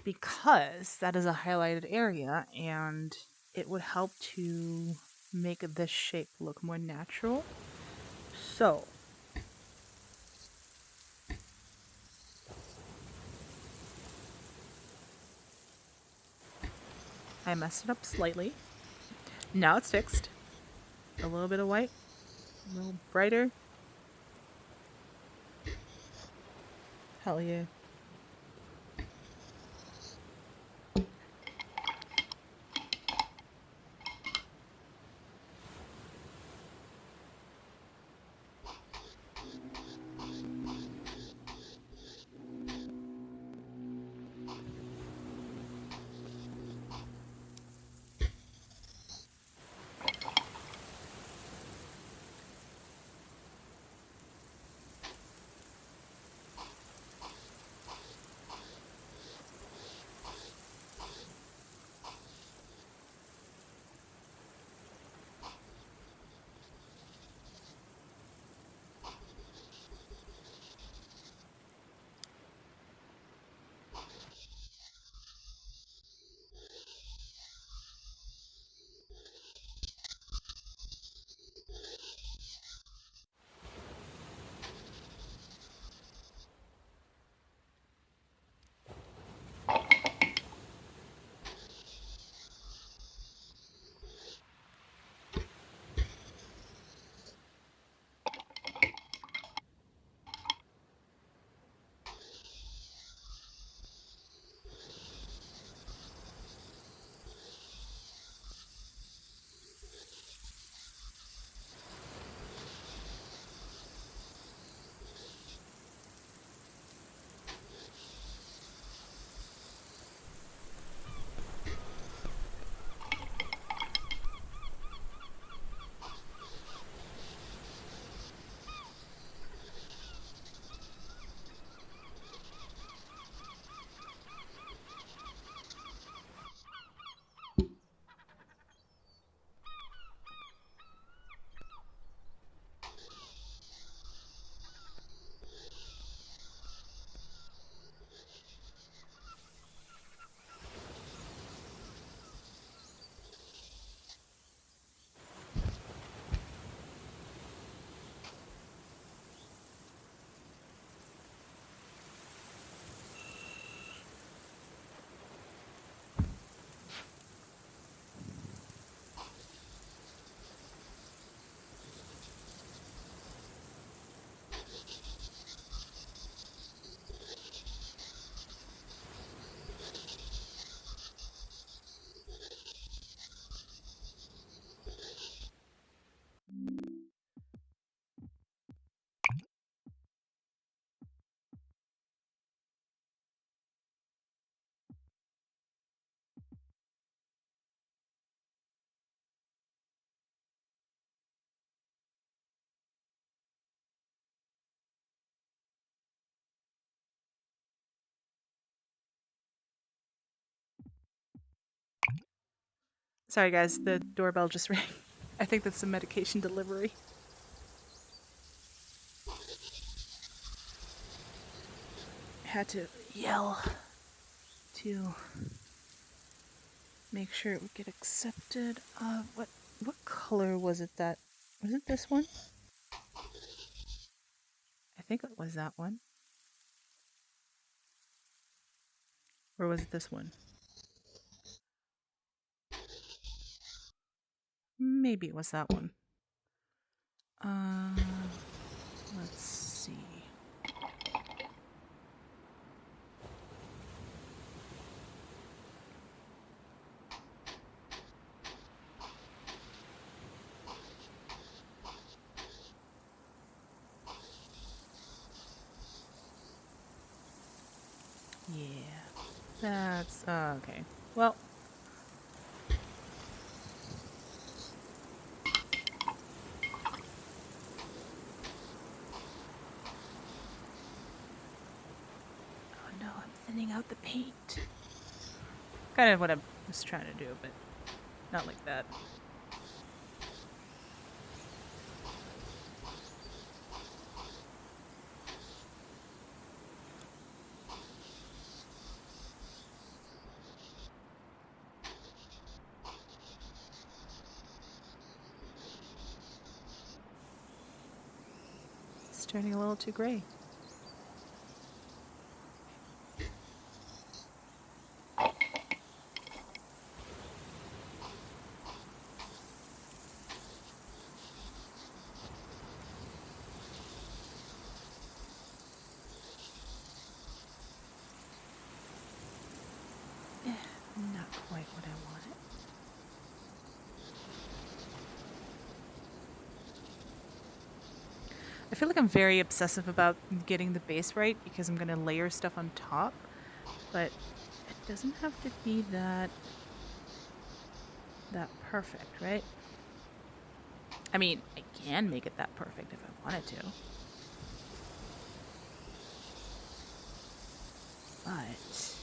because that is a highlighted area and it would help to make this shape look more natural. So I messed it up slightly. Now it's fixed. A little bit of white, a little brighter. Hell yeah. Sorry, guys, the doorbell just rang. I think that's some medication delivery. I had to yell to make sure it would get accepted. What color was it that was it this one? I think it was that one. Or was it this one? Maybe it was that one. Uh let's see. Yeah. That's okay. Well, oh no, I'm thinning out the paint. Kind of what I was trying to do, but not like that. turning a little too gray. Not quite what I wanted. I feel like I'm very obsessive about getting the base right because I'm going to layer stuff on top, but it doesn't have to be that perfect, right? I mean, I can make it that perfect if I wanted to. But let's see.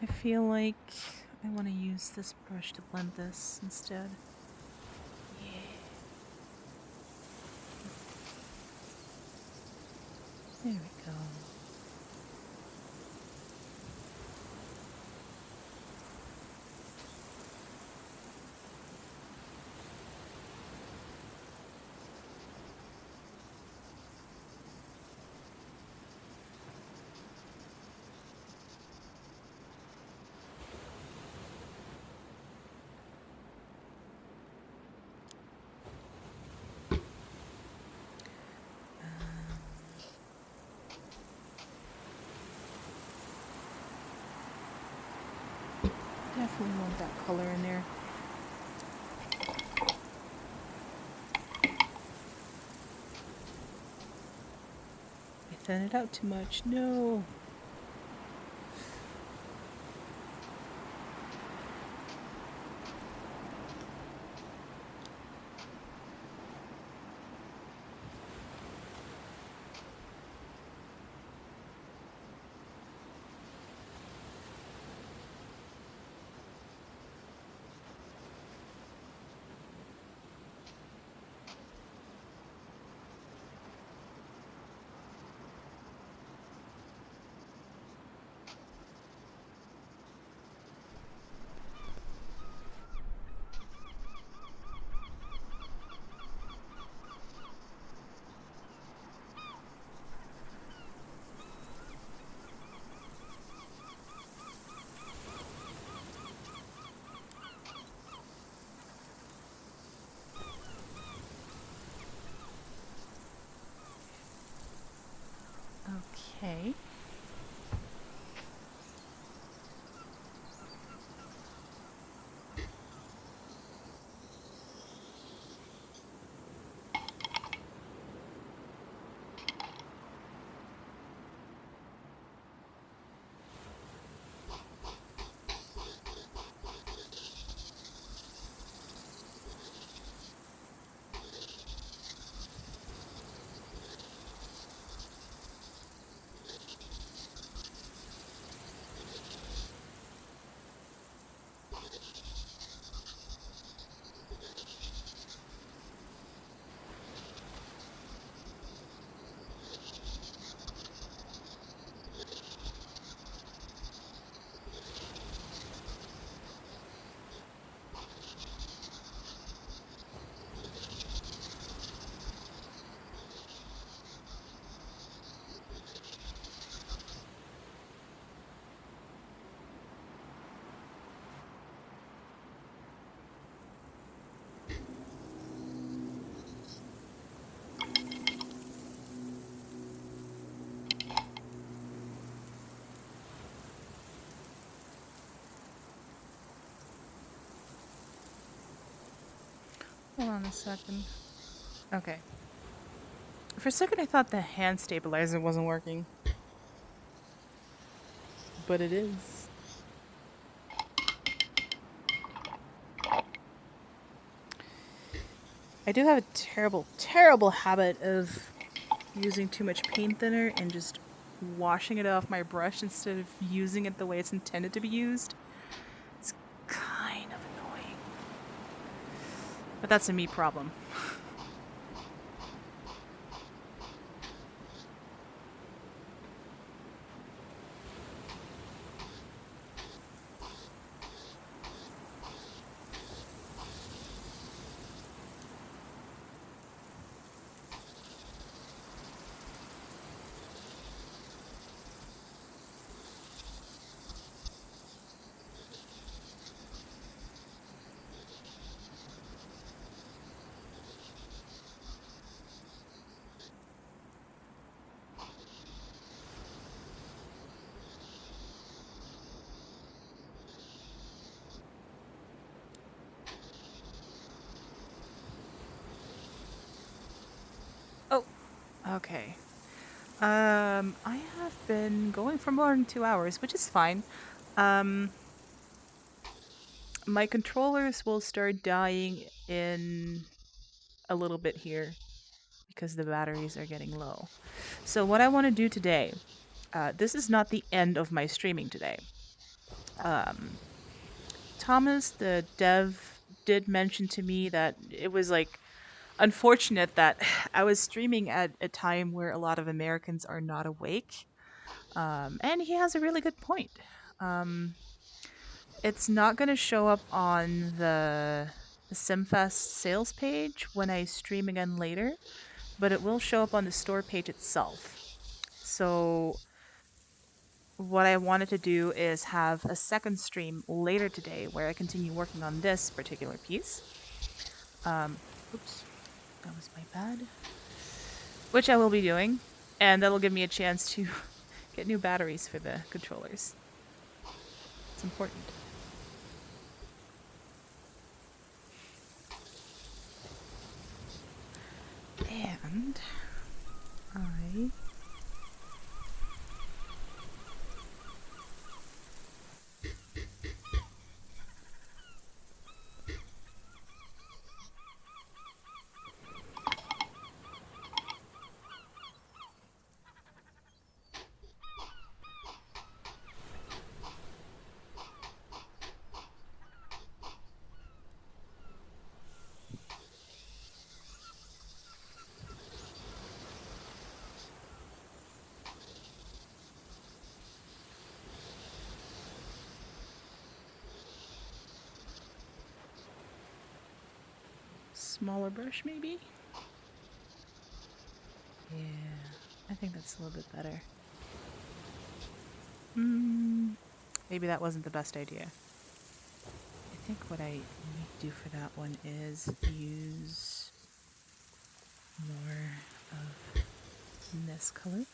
I feel like I want to use this brush to blend this instead. Yeah. There we go. Definitely want that color in there. I thin it out too much. No. Okay. Hold on a second. Okay. For a second, I thought the hand stabilizer wasn't working, but it is. I do have a terrible, terrible habit of using too much paint thinner and just washing it off my brush instead of using it the way it's intended to be used. It's kind of annoying. But that's a me problem. Oh, okay. I have been going for more than 2 hours, which is fine. Um, my controllers will start dying in a little bit here because the batteries are getting low. So what I want to do today, this is not the end of my streaming today. Um, Thomas, the dev, did mention to me that it was like unfortunate that I was streaming at a time where a lot of Americans are not awake. And he has a really good point. Um, it's not going to show up on the SimFest sales page when I stream again later, but it will show up on the store page itself. So what I wanted to do is have a second stream later today where I continue working on this particular piece. Um, oops, that was my bad. Which I will be doing, and that'll give me a chance to get new batteries for the controllers. It's important. And I smaller brush maybe? Yeah, I think that's a little bit better. Maybe that wasn't the best idea. I think what I need to do for that one is use more of this color.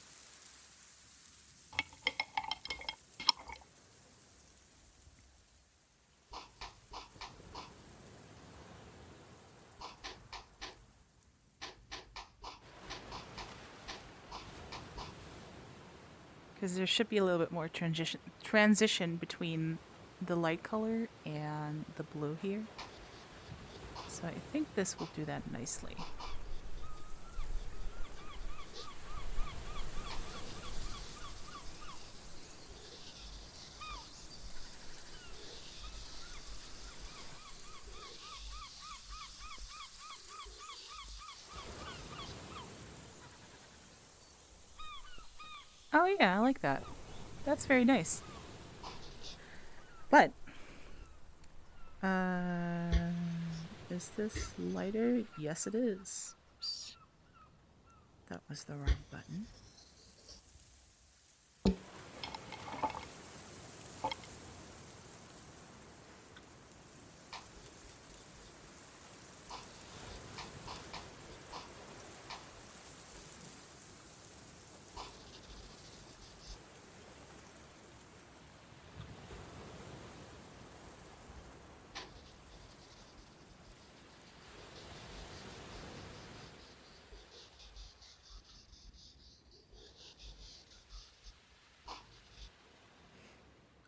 Because there should be a little bit more transition between the light color and the blue here. So I think this will do that nicely. Oh yeah, I like that. That's very nice. But, uh, is this lighter? Yes, it is. Oops. That was the wrong button.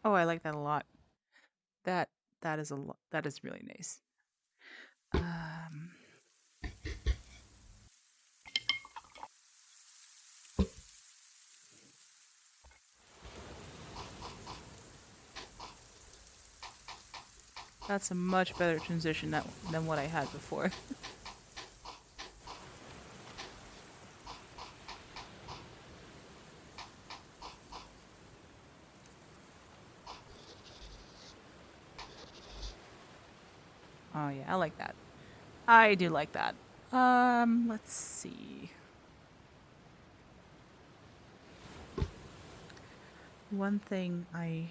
Oh, I like that a lot. That that is a lot. That is really nice. Um, that's a much better transition than what I had before. Oh yeah, I like that. I do like that. Let's see. One thing I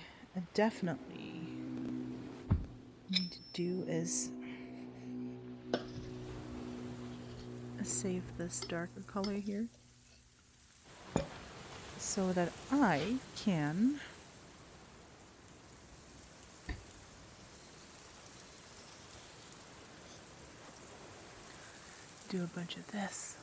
definitely need to do is save this darker color here so that I can do a bunch of this.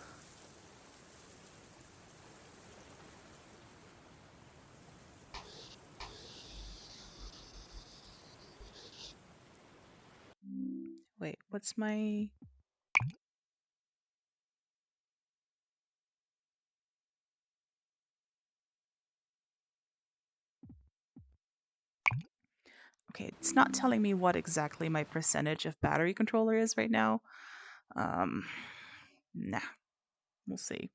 Wait, what's my... Okay, it's not telling me what exactly my percentage of battery controller is right now. Um, nah, we'll see.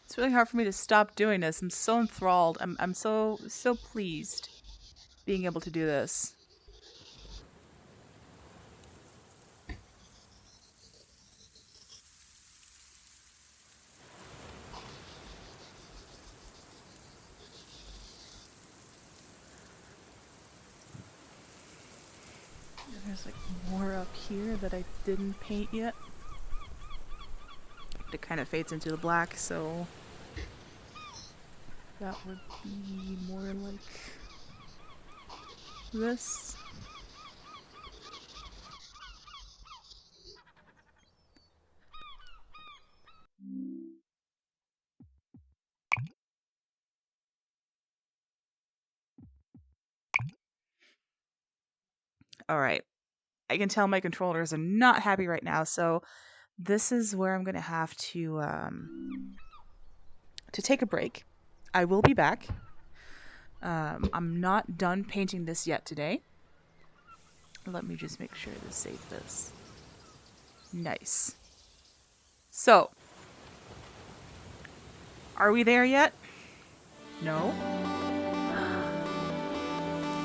It's really hard for me to stop doing this. I'm so enthralled. I'm so pleased being able to do this. There's like more up here that I didn't paint yet. But it kind of fades into the black, so that would be more like this. All right. I can tell my controllers are not happy right now, so this is where I'm going to take a break. I will be back. I'm not done painting this yet today. Let me just make sure to save this. Nice. So, are we there yet? No?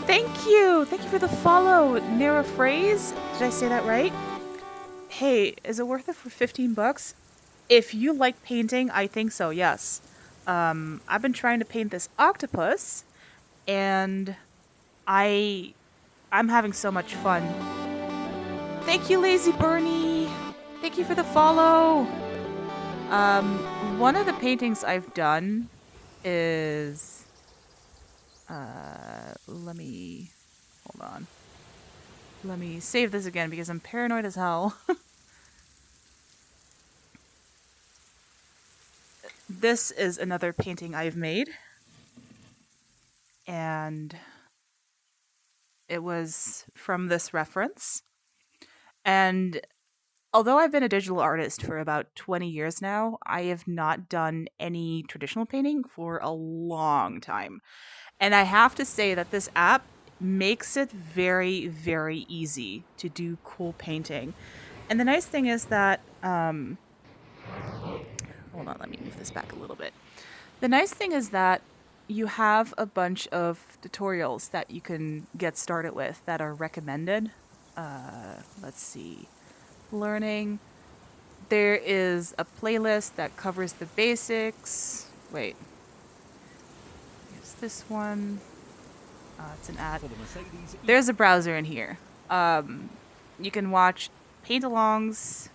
Thank you! Thank you for the follow, Nera Phrase. Did I say that right? Hey, is it worth it for 15 bucks? If you like painting, I think so, yes. I've been trying to paint this octopus, and I'm having so much fun. Thank you, Lazy Bernie! Thank you for the follow! One of the paintings I've done is... let me... Hold on. Let me save this again because I'm paranoid as hell. This is another painting I've made. And it was from this reference. And although I've been a digital artist for about 20 years now, I have not done any traditional painting for a long time. And I have to say that this app makes it very, very easy to do cool painting. And the nice thing is that, hold on, let me move this back a little bit. The nice thing is that you have a bunch of tutorials that you can get started with that are recommended. Let's see. Learning. There is a playlist that covers the basics. Wait. Here's this one. It's an ad. There's a browser in here. You can watch paint-alongs.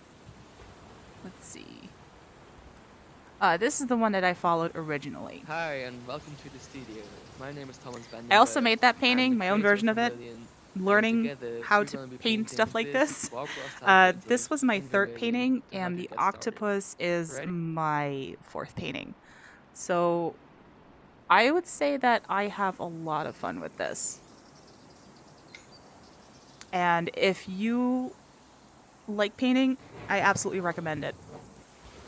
Let's see. This is the one that I followed originally. Hi, and welcome to the studio. My name is Thomas I also Vandenberg. made that I'm the painting, my own creator of version of it, Vermilion, and learning together how we're to going to be paint stuff painting like this this. well-crossed out This pencil was my in third Vermilion painting, to help and you the get started. octopus is Ready? my fourth painting. So I would say that I have a lot of fun with this. And if you like painting, I absolutely recommend it.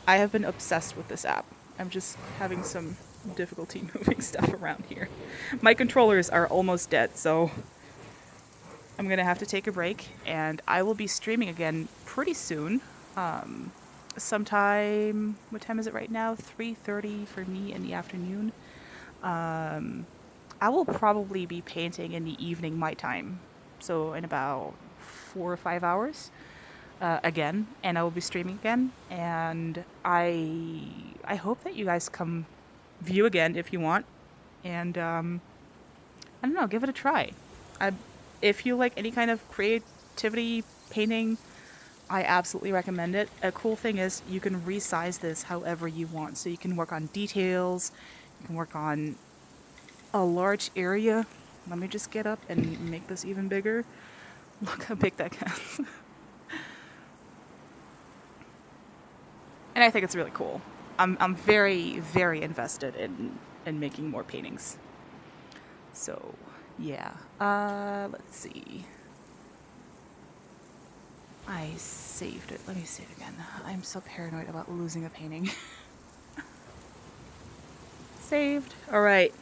I have been obsessed with this app. I'm just having some difficulty moving stuff around here. My controllers are almost dead, so I'm gonna have to take a break, and I will be streaming again pretty soon. Um, Sometime. What time is it right now? 3:30 for me in the afternoon. Um, I will probably be painting in the evening my time, so in about 4 or 5 hours. Again, and I will be streaming again. And I hope that you guys come view again if you want. And I don't know, give it a try. I, if you like any kind of creativity, painting, I absolutely recommend it. A cool thing is you can resize this however you want. So you can work on details, you can work on a large area. Let me just get up and make this even bigger. Look how big that gets. And I think it's really cool. I'm very very invested in making more paintings. So yeah. Let's see. I saved it. Let me save again. I'm so paranoid about losing a painting. Saved. All right.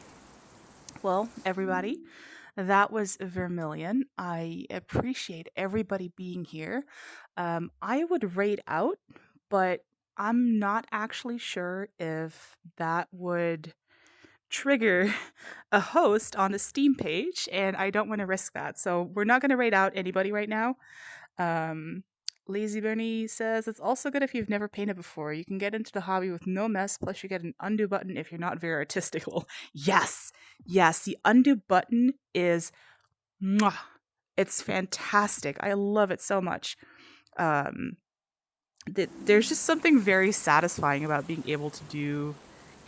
Well, everybody, that was Vermilion. I appreciate everybody being here. I would rate out, but I'm not actually sure if that would trigger a host on the Steam page, and I don't want to risk that. So we're not going to rate out anybody right now. Um, Lazy Bernie says it's also good if you've never painted before. You can get into the hobby with no mess, plus you get an undo button if you're not very artistical. Yes, yes, the undo button is mwah. It's fantastic. I love it so much. Um, there's just something very satisfying about being able to do.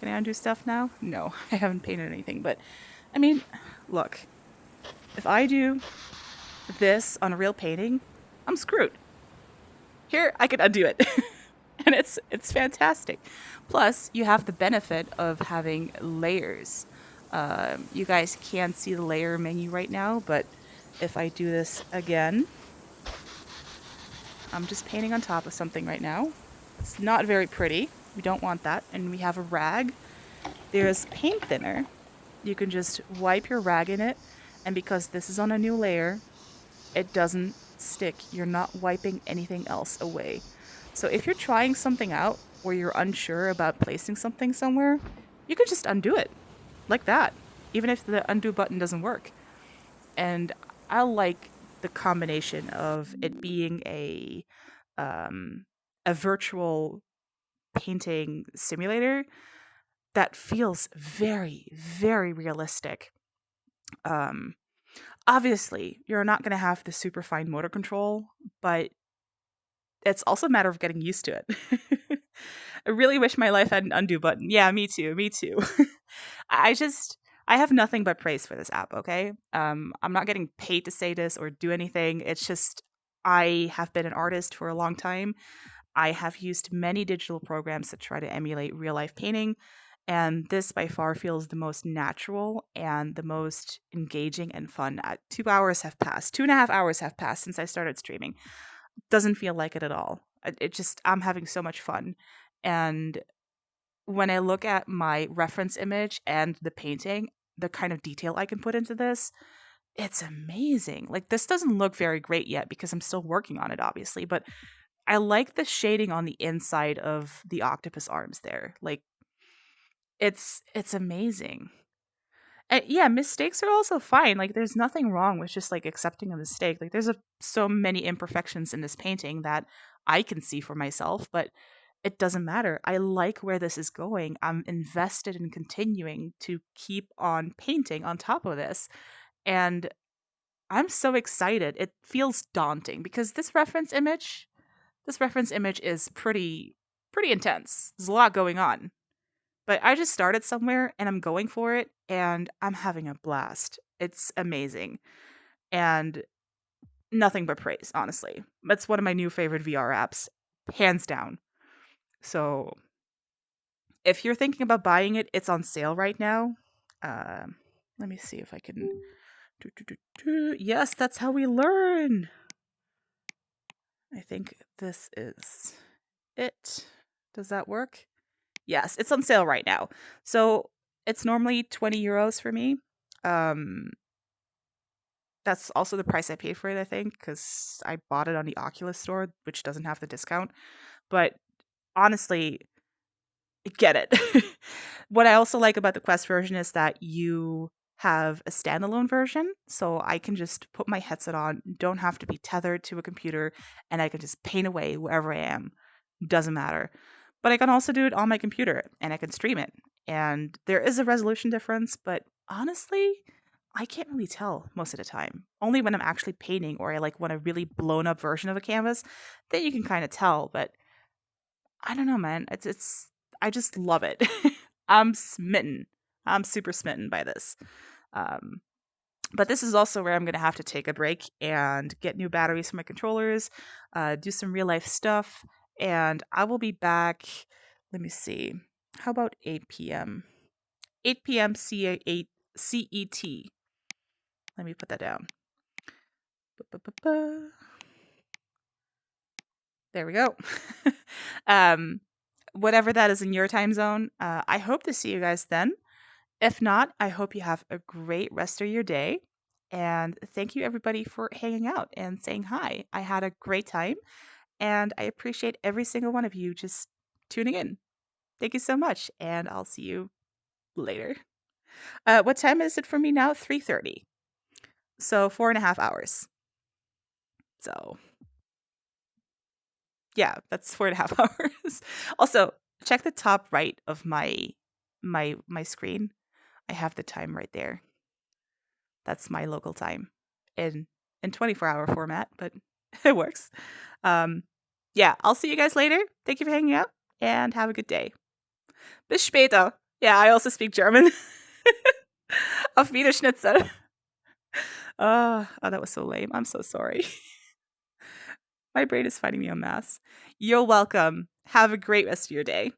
Can I undo stuff now? No, I haven't painted anything, but I mean, look, if I do this on a real painting, I'm screwed. Here, I can undo it. And it's fantastic. Plus, you have the benefit of having layers. You guys can't see the layer menu right now, but if I do this again, I'm just painting on top of something right now. It's not very pretty. We don't want that. And we have a rag. There's paint thinner. You can just wipe your rag in it, and because this is on a new layer, it doesn't stick. You're not wiping anything else away. So if you're trying something out or you're unsure about placing something somewhere, you can just undo it like that, even if the undo button doesn't work. And I like the combination of it being um, a virtual painting simulator that feels very, very realistic. Um, Obviously, you're not going to have the super fine motor control, but it's also a matter of getting used to it. I really wish my life had an undo button. Yeah, me too. Me too. I just I have nothing but praise for this app, okay? I'm not getting paid to say this or do anything. It's just I have been an artist for a long time. I have used many digital programs to try to emulate real life painting, and this by far feels the most natural and the most engaging and fun. 2 hours have passed, 2.5 hours have passed since I started streaming. Doesn't feel like it at all. It just, I'm having so much fun. And when I look at my reference image and the painting, the kind of detail I can put into this, it's amazing. Like, this doesn't look very great yet because I'm still working on it, obviously, but I like the shading on the inside of the octopus arms there. Like, it's amazing. And yeah, mistakes are also fine. Like, there's nothing wrong with just like accepting a mistake. Like, there's so many imperfections in this painting that I can see for myself, but it doesn't matter. I like where this is going. I'm invested in continuing to keep on painting on top of this. And I'm so excited. It feels daunting because this reference image is pretty. pretty intense. There's a lot going on. But I just started somewhere and I'm going for it and I'm having a blast. It's amazing. And nothing but praise, honestly. It's one of my new favorite VR apps, hands down. So if you're thinking about buying it, it's on sale right now. Um, Let me see if I can. Yes, that's how we learn. I think this is it. Does that work? Yes, it's on sale right now. So it's normally 20 euros for me. Um, that's also the price I paid for it, I think, because I bought it on the Oculus store, which doesn't have the discount. But honestly, get it. What I also like about the Quest version is that you have a standalone version, so I can just put my headset on, don't have to be tethered to a computer, and I can just paint away wherever I am. Doesn't matter. But I can also do it on my computer and I can stream it. And there is a resolution difference, but honestly, I can't really tell most of the time. Only when I'm actually painting or I like want a really blown up version of a canvas, then you can kind of tell, but I don't know, man. It's I just love it. I'm smitten. I'm super smitten by this. Um, but this is also where I'm going to have to take a break and get new batteries for my controllers, do some real life stuff, and I will be back. Let me see. How about 8 p.m.? 8 p.m. C8 CET. Let me put that down. Ba-ba-ba-ba. There we go. um, Whatever that is in your time zone, I hope to see you guys then. If not, I hope you have a great rest of your day. And thank you, everybody, for hanging out and saying hi. I had a great time, and I appreciate every single one of you just tuning in. Thank you so much, and I'll see you later. What time is it for me now? 3:30. So 4.5 hours. So yeah, that's 4.5 hours. Also, check the top right of my screen. I have the time right there. That's my local time in 24-hour format, but it works. Um, yeah, I'll see you guys later. Thank you for hanging out and have a good day. Bis später. Yeah, I also speak German. Auf Wiederschnitzel. Oh, that was so lame. I'm so sorry. My brain is fighting me en masse. You're welcome. Have a great rest of your day.